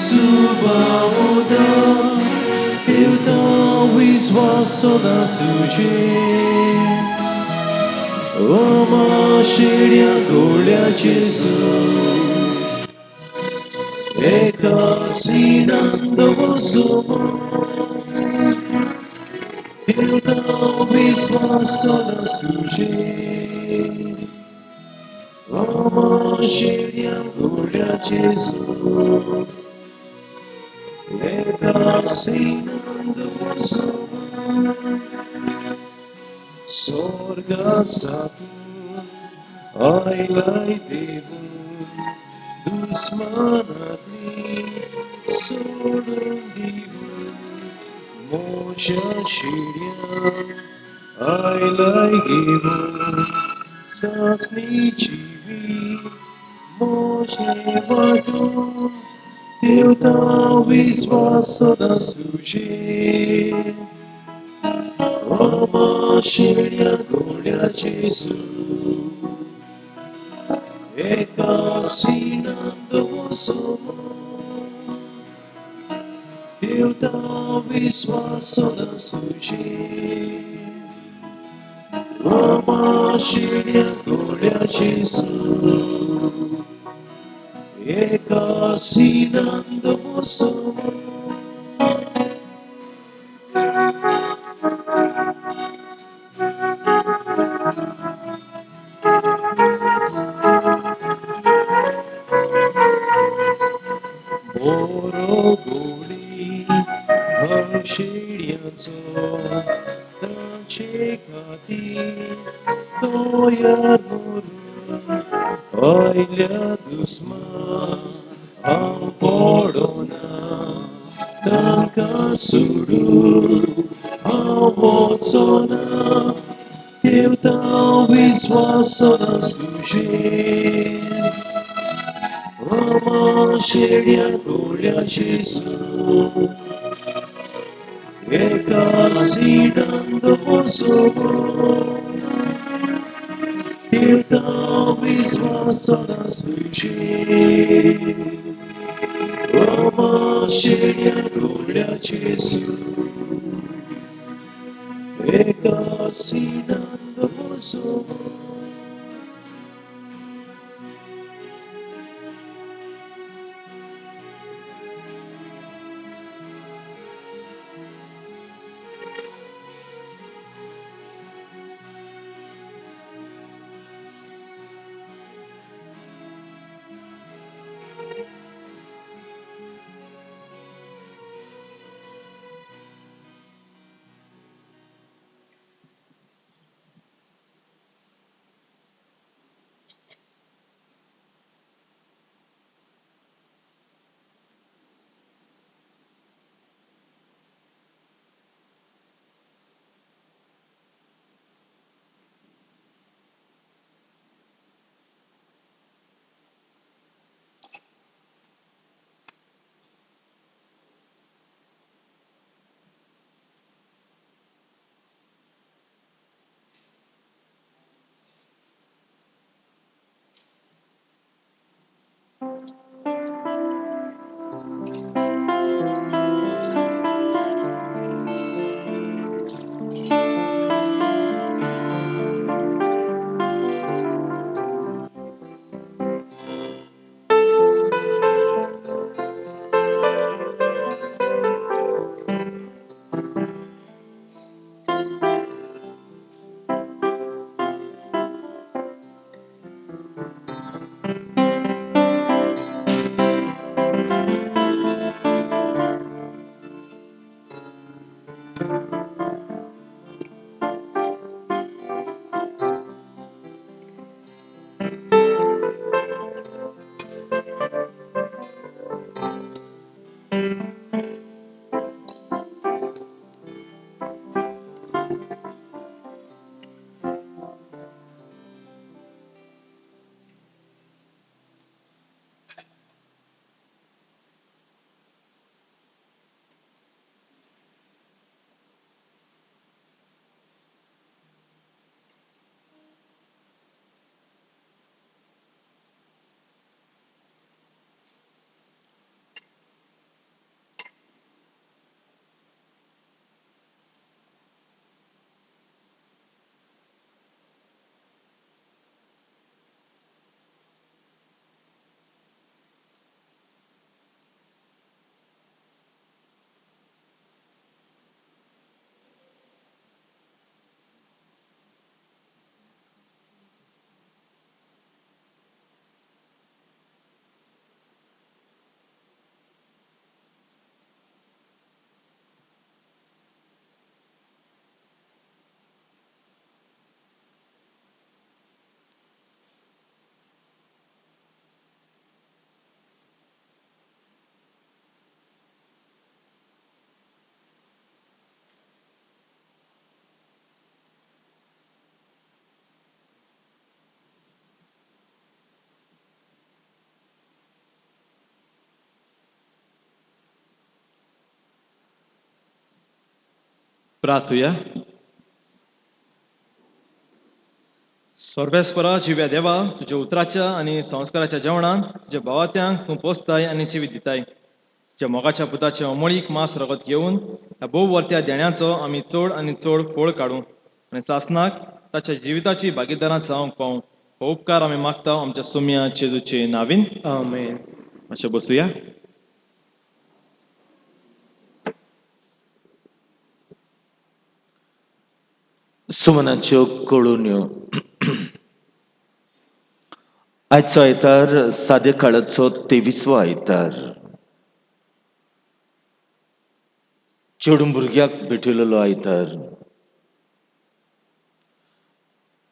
सुबावदा देवता विस्वास सदांच तुजेर. Oma शेड्या गोळ्या जेजू एका सिणांत वचून देवता विस्वास सदांच तुजेर. Oma शेड्या गोळ्या जेजू एका सिणांत वचून Sorgasato, ai lai devun, du दुस्मनातली सोडून दिवून मोच्या शिड्या आयलाय घेऊन चाचणीची मोजे वाटून देवता विश्वास सदा सुचे Ama शिड्या गोड्याचे सूर एका सिनांद समोर देवता विश्वास सदा सुचे Ama शिड्या गोड्याचे सूर एका सिनांद समोर Borogoli, Hashirianzo, Tanchekati, Toyar Muru, Oilha Dusma, Ampordona, Tankasuru, Ambotsona, Teu Visvaso nas Lugen. Ama shiria gloria Gesù e casinando por sobo Dio tau visvasa nas luce Ama shiria gloria Gesù e casinando por sobo प्रार्थुया. सर्वेस्परा जिव्या देवा, तुझ्या उतराच्या आणि संस्काराच्या जेवणान तुझ्या भावात्यांक तूं पोसताय आणि जिवीत दिताय. तुझ्या मोगाच्या पुताचे अमळीक मास रगत घेवन ह्या भोव वर्त्या देण्याचो आमी चड आणि चड फळ काडूं आणि सासनाक ताच्या जिविताची भागीदारां जावंक पावूं. हो उपकार आमी मागता आमच्या सोम्या जेजूचे नावीन. आमेन. मातशें बसूया. सुमनाच्यो कळोन्यो. आयचो आयतार सादे काळाचो 23वो आयतार. चेडू भुरग्याक भेटयलेलो आयतार.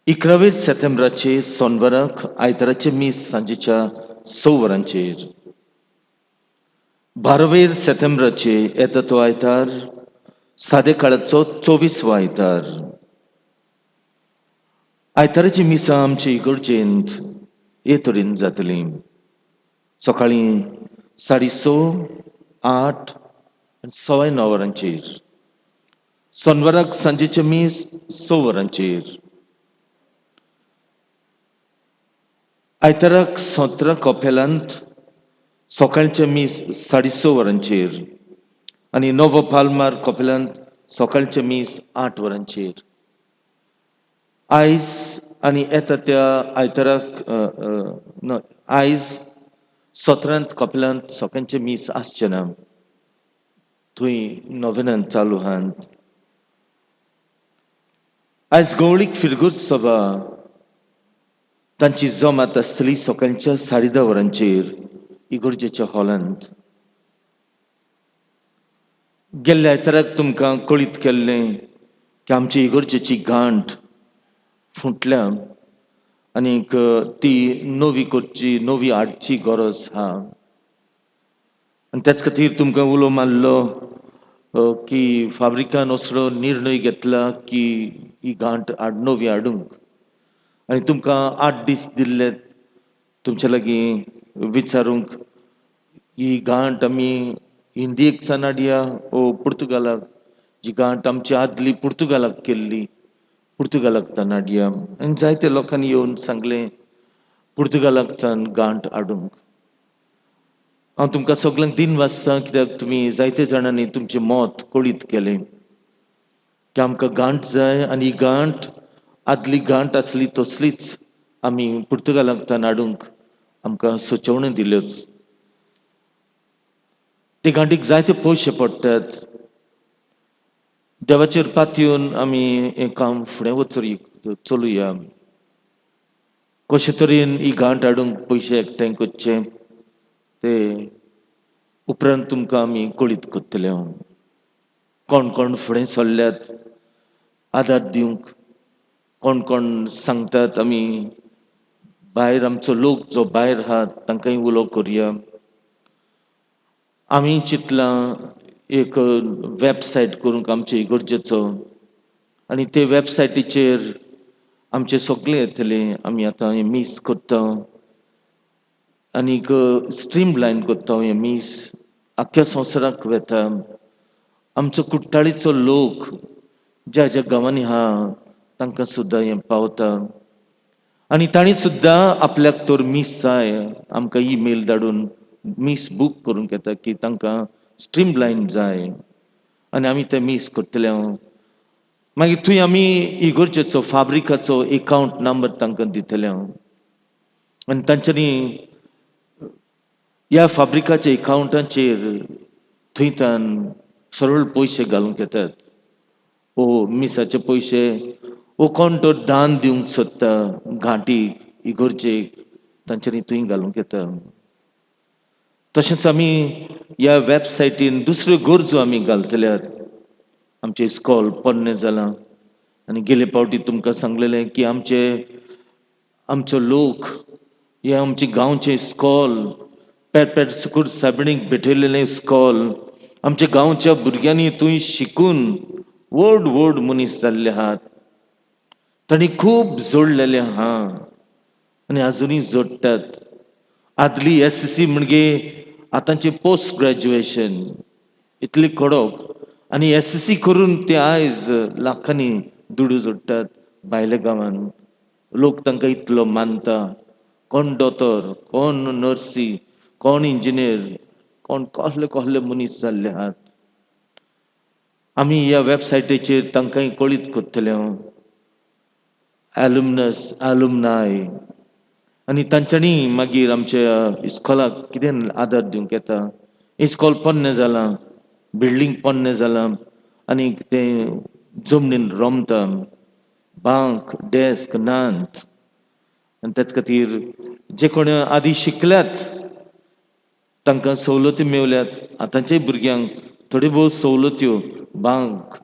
11 सप्टेंबराचे सोनवाराक आयताराचे मीस सांजेच्या 6 वरांचेर. 12 सप्टेंबराचे येता तो आयतार सादे काळाचो 24वो आयतार. आयताराची मिसां आमचे इगर्जेंत हे तरेन जातली. सकाळीं 6:30, 8 आनी 9:15 वरांचेर. सोनवाराक सांजेचे मीस 6 वरांचेर. आयताराक 17 कॉपेलांत सकाळचे मीस 6:30 वरांचेर आनी नोवो पाल्मार कॉपेलांत सकाळचे मीस 8 वरांचेर. आयज आनी येता त्या आयताराक आयज 17 कॉपेलांत सकाळचे मीस आसचे ना. थंय नोवेनांत चालू आहात. आयज गवळीक फिरगूस सभा तांची जमात आसतली सकाळच्या 10:30 वरांचेर इगर्जेच्या हॉलांत. गेल्ल्या आयताराक तुमकां कळीत केल्लें की आमची इगर्जेची गांठ फुटल्या आनीक ती नवी करची, नवी हाडची गरज आहा. आनी त्याच खातीर तुमकां उलो मारलो की फाब्रिकान असलो निर्णय घेतला की ही गांठ नवी हाडूंक. आनी तुमकां 8 दीस दिल्ले तुमचे लागीं विचारूंक ही गांठ आमी हिंदीक हाडया ओ पुर्तुगालाक. जी गांठ आमची आदली पुर्तुगालाक केल्ली पुर्तुगालाक हाडया. आनी जायते लोकांनी येवन सांगलें पुर्तुगालाक गांठ हाडूंक. हांव तुमकां सगळ्यांक दिन वाचतां कित्याक तुमी जायते जाणांनी तुमचें मत कळीत केलें की आमकां गांठ जाय आनी ही गांठ आदली गांठ आसली तसलीच आमी पुर्तुगालाक हाडूंक आमकां सुचोवण्यो दिल्यो. ते गांठीक जायते पयशे पडटात. देवाचेर पातयेवन आमी हें काम फुडें चलुया. कशे तरेन ही गांठ हाडूंक पयशे एकठांय करचे ते उपरांत तुमकां आमी कळीत करतले. कोण कोण फुडें सरल्यात आदार दिवंक. कोण कोण सांगतात आमी भायर आमचो लोक जो भायर आहा तांकांय उलो करया. आमी चिंतलां एक वेबसायट करूंक आमचे इगर्जेचो आनी ते वेबसायटीचेर आमचे सगळे येतले. आमी आतां हें मीस करता आनीक स्ट्रीम लायन करता. हें मीस आख्ख्या संवसाराक वेता. आमचो कुट्टाळीचो लोक ज्या ज्या गांवांनी आहा तांकां सुद्दां हें पावता. आनी तांणी सुद्दां आपल्याक तर मीस जाय आमकां ईमेल धाडून मीस बूक करूंक येता की तांकां स्ट्रीम लायन जाय आनी आमी ते मीस करतले. मागीर थंय आमी इगर्जेचो फाब्रिकाचो एकावंट नंबर तांकां दितले. आनी तांच्यांनी ह्या फाब्रिकाच्या एकावंटाचेर थंयच्यान सरळ पयशे घालूंक येतात. ओ मिसाचे पयशे ओ कोण तो दान दिवंक सोदता गांठीक इगर्जेक तांच्यांनी थंय घालूंक येता. तशेंच आमी ह्या वेबसायटीन दुसऱ्यो गरजो आमी घालतल्यात. आमचे इस्कॉल पोरणें जालां आनी गेले फावटी तुमकां सांगलेलें की आमचो लोक हे आमचे गांवचे इस्कॉल पेट सुकूर साबणीक भेटयलेलें इस्कॉल आमच्या गांवच्या भुरग्यांनी थंय शिकून व्हड व्हड मनीस जाल्ले आहात. तांणी खूब जोडलेलें आहा आनी आजुनूय जोडटात. आदली SSC म्हणजे आतांचे पोस्ट ग्रॅज्युएशन इतली कडक आनी SSC करून ते आयज लाखांनी दुडू जोडटात भायल्या गांवांत. लोक तांकां इतलो मानता. कोण दोतोर, कोण नर्सी, कोण इंजिनियर, कोण कसले कसले मनीस जाल्ले आहात. आमी ह्या वेबसायटीचेर तांकांय कळीत कोत्तले एल्युमनस एल्युमनाय आनी तांच्यांनी मागीर आमच्या इस्कॉलाक कितें आदार दिवंक येता. इस्कॉल पोन्नें जालां, बिल्डींग पोन्नें जालां आनी तें जमनीन रोमता. बांक, डेस्क नात आनी तेच खातीर जे कोण आदी शिकल्यात तांकां सवलती मेवल्यात. आतांच्या भुरग्यांक थोड्यो भोव सवलत्यो बांक,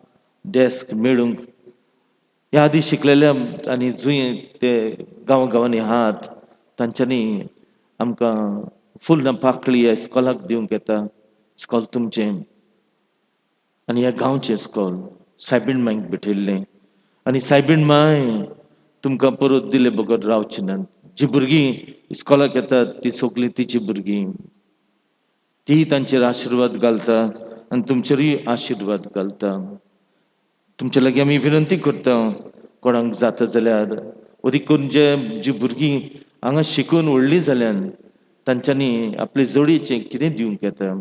डेस्क मेळूंक ह्या आदी शिकलेल्या आनी जूंय ते गांवांनी आहात तांच्यांनी आमकां फुल पाकळी ह्या इस्कॉलाक दिवंक येता. इस्कॉल तुमचें आनी ह्या गांवचें इस्कॉल सायबीण मांयक भेटयल्लें आनी सायबीण मांय तुमकां परत दिले बगर रावची नात. जीं भुरगीं इस्कॉलाक येतात तीं सगलीं तिचीं भुरगीं. ती तांचेर आशिर्वाद घालता आनी तुमचेरूय आशिर्वाद घालता. तुमचे लागीं आमी विनंती करता कोणाक जाता जाल्यार ओदी करून जीं भुरगीं हांगा शिकून व्हडलीं जाल्यात तांच्यांनी आपले जोडयेचें कितें दिवंक येता.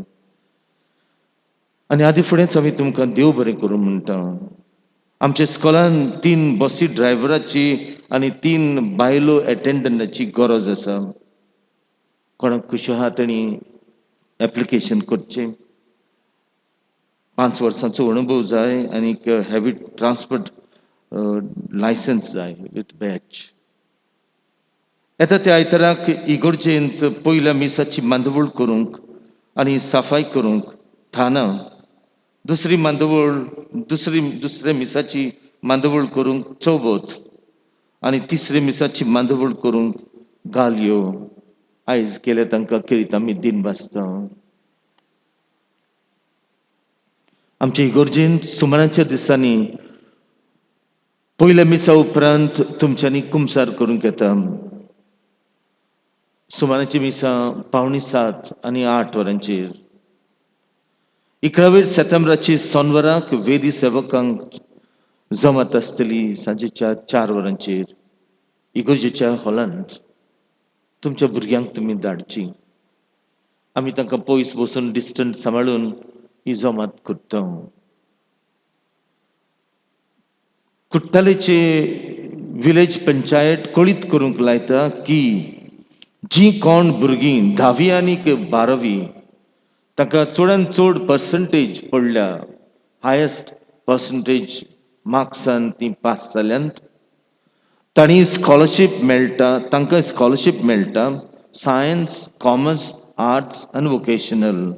आनी आदी फुडेंच आमी तुमकां देव बरें करूं म्हणटा. आमच्या इस्कॉलान 3 बसी ड्रायव्हराची आनी 3 बायलो एटेंडंटाची गरज आसा. कोणाक खुशी आहा तेणी एप्लिकेशन करचें. 5 वर्सांचो अणभव जाय आनीक हेवी ट्रान्सपोर्ट लायसन्स जाय विथ बॅच. येता त्या आयताराक इगर्जेंत पयल्या मिसाची मांदवळ करूंक आनी साफाय करूंक थाना. दुसरी मांदवळ दुसऱ्या मिसाची मांदवळ करूंक चवथ आनी तिसरे मिसाची मांदवळ करूंक गालयो. आयज केले तांकां केळीत आमी दिन बासता. आमचे इगर्जेंत सुमाराच्या दिसांनी पयल्या मिसा उपरांत तुमच्यांनी कुमसार करूंक येता. सुमाराची मिसा 6:45 आनी 8 वरांचेर. 11 सप्टेंबराची सोनवराक वेदी सेवकांक जमत आसतली सांजेच्या 4 वरांचेर इगर्जेच्या हॉलांत. तुमच्या भुरग्यांक तुमी धाडची. आमी तांकां पयस बसून डिस्टन्स सांबाळून ही जमात करता. कुट्टालेचे विलेज पंचायत कळीत करूंक लायता की जीं कोण भुरगीं 10वी आनीक 12वी ताका चडांत चड पर्संटेज पडल्या, हायेस्ट पर्संटेज मार्क्सान ती पास जाल्यांत तांणी स्कॉलरशीप मेळटा. तांकां स्कॉलरशीप मेळटा सायन्स, कॉमर्स, आर्ट्स आनी वोकेशनल.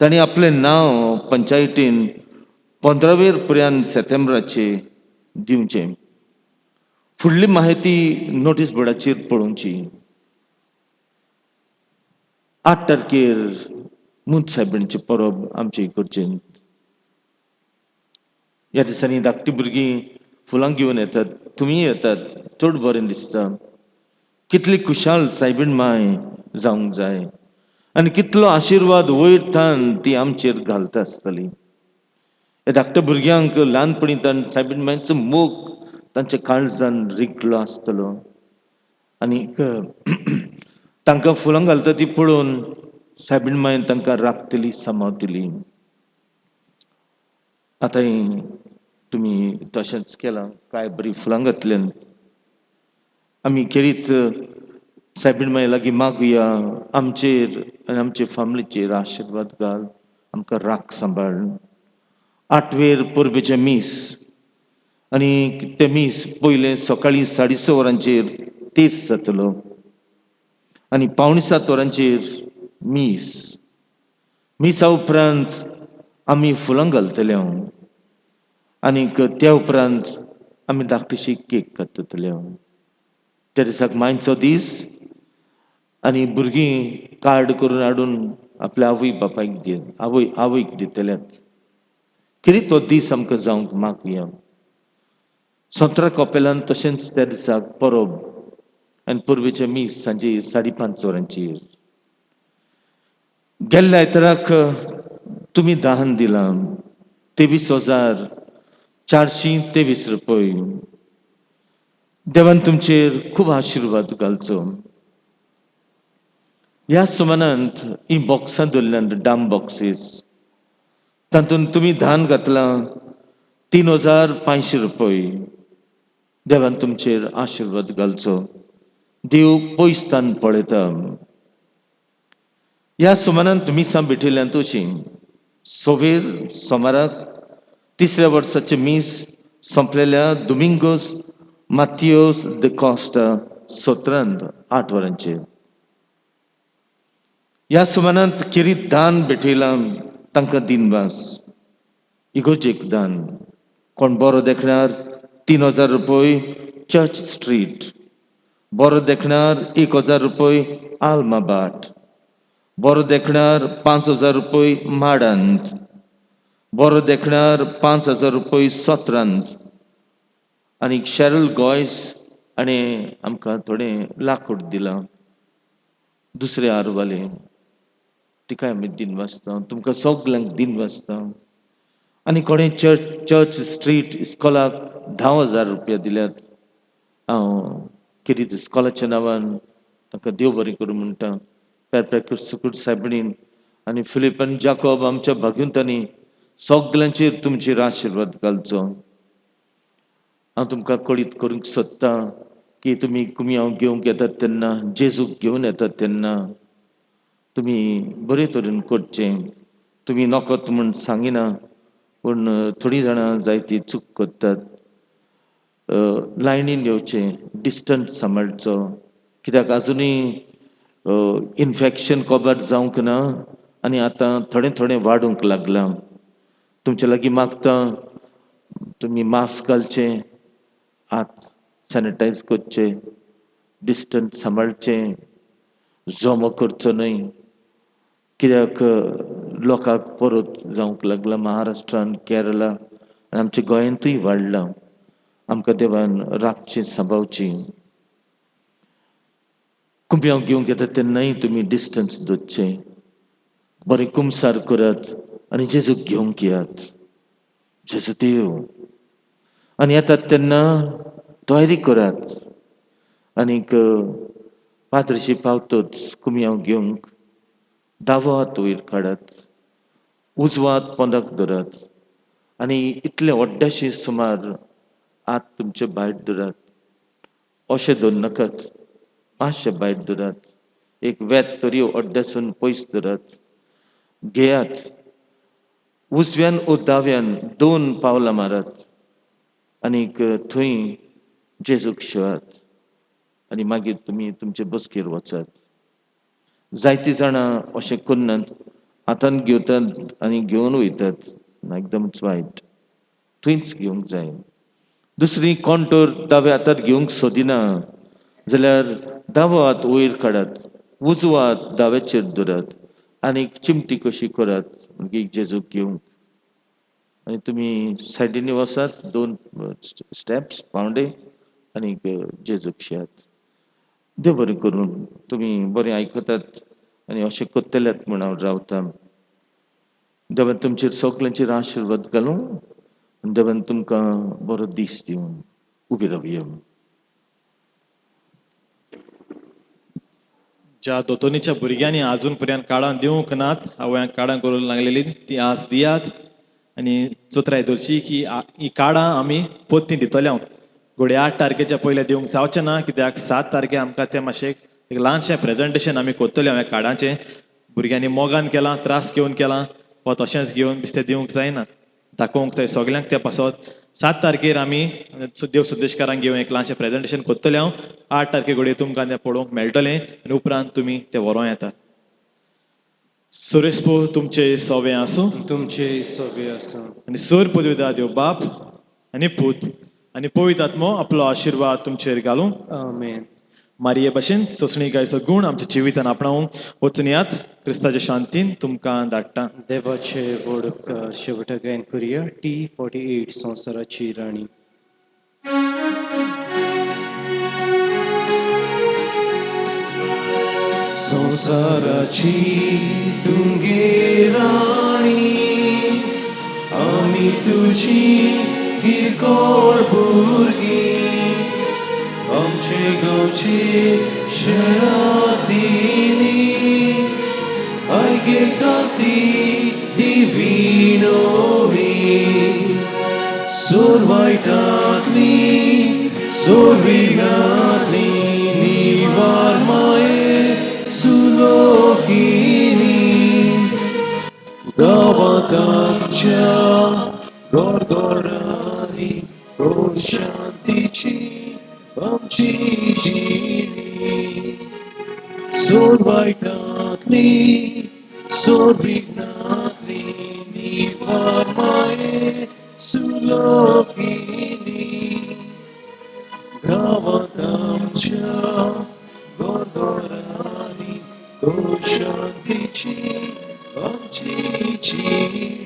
तांणी आपलें नांव पंचायतीन 15 सप्टेंबराचे दिवचें. फुडली माहिती नोटीस बोर्डाचेर पळोवची. 8 तारखेर मूद सायबीणचें परब आमचे इगर्जेंत. ह्या दिसांनी धाकटी भुरगीं फुलां घेवन येतात. तुमी येतात. चड बरें दिसता. कितली खुशाल सायबीण माय जावंक जाय आनी कितलो आशिर्वाद वयर ती आमचेर घालता आसतली. ह्या धाकट्या भुरग्यांक ल्हानपणींतल्यान सायबीण मांयचो मोग तांच्या काळजान रिगलो आसतलो आनीक तांकां फुलां घालता ती पळोवन सायबीण मांय तांकां राखतली, सांबाळटली. आतांय तुमी तशेंच केलां. काय बरीं फुलां घातल्यात. आमी खेरीत सायबीण मांय लागीं मागुया आमचेर आनी आमचे फॅमिलीचेर आशिर्वाद घाल, आमकां राख सांबाळ. 8वेर परबेचे मीस आनी ते मीस पयलें सकाळीं 6:30 वरांचेर तेस जातलो आनी 6:45 वरांचेर मीस. मिसा उपरांत आमी फुलां घालतले आनीक त्या उपरांत आमी धाकटीशी केक काततले. त्या दिसाक मांयचो दीस आनी भुरगीं कार्ड करून हाडून आपल्या आवय बापायक आवयक दितल्यात. कितें तो दीस आमकां जावंक मागुया. 17 कपेलान तशेंच त्या दिसाक परब आनी परबेचें मीस सांजे 5:30 वरांचेर. गेल्ल्या आयताराक तुमी दान दिलां. 23,423 रुपये. देवान तुमचेर खूब आशीर्वाद घालचो. ह्या सुमानांत ही बॉक्सां दवरल्यात, डाम बॉक्सीस, तातूंत तुमी दान घातलां 3,500 रुपये. देवान तुमचेर आशीर्वाद घालचो. देव पयसतान पळयता. ह्या सुमानांत मिसां भेटयल्यांत अशीं सोवेर सोमाराक 3ऱ्या वर्साचे मीस सोंपलेल्या दोमिंगोस माथियोस de कॉस्टा सोत्रांत 8 वरांचेर. ह्या सुमानांत किरीत दान भेटयलां तांकां दिनवास, इगोर्जेक दान. कोण बरो देखणार 3,000 रुपये चर्च स्ट्रीट. बरो देखणार 1,000 रुपये आल्माबाट. बरो देखणार 5,000 रुपये माडांत. बरो देखणार 5,000 रुपये सोत्रांत. आनी शॅरल गॉयस हाणें आमकां थोडें लाकूड दिलां. दुसरे आरवाले तिकाय आमी दिन वाचता. तुमकां सगल्यांक दिन वाचता. आनी कोणें चर्च स्ट्रीट इस्कॉलाक 10,000 रुपया दिल्यात. हांव किरीत इस्कॉलाच्या नांवान ताका देव बरें करूं म्हणटा. पेरपेकर सुकूट सायबिणीन आनी फिलीप आनी जाकोब आमच्या भाग्युंतांनी सगल्यांचेर तुमचेर आशिर्वाद घालचो. हांव तुमकां कळीत करूंक सोदतां की तुमी कुमियांव घेवंक येतात तेन्ना, जेजूक घेवन येतात तेन्ना तुमी बरे तरेन करचें. तुमी नकत म्हूण सांगिना, पूण थोडीं जाणां जायती चूक करतात. लायनीन येवचें, डिस्टन्स सांबाळचो, कित्याक आजुनूय इन्फेक्शन कवर जावंक ना आनी आतां थोडें थोडें वाडूंक लागलां. तुमचे लागीं मागतां तुमी मास्क घालचें, हात सॅनिटायज करचे, डिस्टन्स सांबाळचें, जोमो करचो न्हय. कित्याक लोकांक परत जावंक लागला महाराष्ट्रान, केरला आनी आमच्या गोंयांतूय वाडलां. आमकां देवान राखचें, सांबाळचें. कुंप्यांव घेवंक येता तेन्नाय तुमी डिस्टन्स दवरचें. बरें कुमसार करात आनी जेजूक घेवंक येयात. जेजू देव. आनी येतात तेन्ना तयारी करात. आनीक पाद्रीशी पावतच कुमियांव घेवंक दावो हात वयर काडात, उजवो हात पोंदाक धरात आनी इतले व्हडलेशे सुमार हात तुमचे भायर धरात. अशें दवरनाकात, मातशे भायर धरात. एक वेत तरी व्हडलेसून पयस धरात. घेयात. उजव्यान वो दाव्यान 2 पावलां मारात आनीक थंय जेजूक शेवात आनी मागीर तुमी तुमचे बसकेर वचात. जायतीं जाणां अशें करनात, हातान घेवतात आनी घेवन वयतात. एकदमच वायट. थंयच घेवंक जाय. दुसरी कोण तर दावे हातार घेवंक सोदिना जाल्यार दावो हात वयर काडात, उजवो हात दाव्याचेर धरात आनीक चिमटी कशी करात मागीर जेजूक घेवंक. आनी तुमी सायडीनी वसात 2 स्टेप्स पावंडे आनीक जेजूक शेयात. देव बरें करूं. तुमी बरें आयकतात आनी अशें करतल्यात म्हूण हांव रावतां. देवान तुमचेर सगल्यांचेर आशिर्वाद घालूं आनी देवान तुमकां बरो दीस दिवं. उबी रावया. ज्या दोतोनीच्या भुरग्यांनी आजून पर्यंत कार्डां दिवंक नात, आवयांक कार्डां करूंक लागलेली, ती आज दियात. आनी चोत्राय धरची की ही कार्डां आमी पोत्ती दितले. घोडे 8 तारखेच्या पयले दिवंक जावचें ना, कित्याक 7 तारखे आमकां तें मातशें एक ल्हानशें प्रेजेंटेशन आमी कोत्तले ह्या कार्डाचें. भुरग्यांनी मोगान केलां, त्रास घेवन केलां, वा तशेंच घेवन बेश्टें दिवंक जायना. दाखोवंक जाय सगल्यांक तें पासत. 7 तारखेर आमी देव संदेशकारांक घेवन एक ल्हानशें प्रेजेंटेशन कोत्तले. 8 तारखे घोडये तुमकां तें पळोवंक मेळटलें आनी उपरांत तुमी तें व्हरों येता. सुरेश भोव तुमचे सोवें आसूं. तुमचे सवे आसा. आनी सर पदवीदार देव बाप आनी पूत आनी पवित्र आत्मो आपलो आशिर्वाद तुमचेर घालूं. आमेन. मारये भशेन सोंसणीकायेचो गूण आमच्या जिवितान आपणावंक वचून येयात. क्रिस्ताच्या शांतीन तुमकां धाडटा. देवाचे व्हड उपकार शेवटाक गायन करुया. T48 संवसाराची राणी. संसाराची तुंगे राणी आमी तुझी किरकोळ भुरगीं आमचे गांवचे शराधीनी आयगे खाती ही विणोवी सोरवायटांतली सोरविणातली निवार माये सुलोकिनी गावात आमच्या गोरगोरांनी रोड शांतीची आमची जिणी सोरवायटांतली सोरविणातली निवार माये सुलोकिनी गावात आमच्या गोरगोरांनी रोड शांतीची आमची जिणी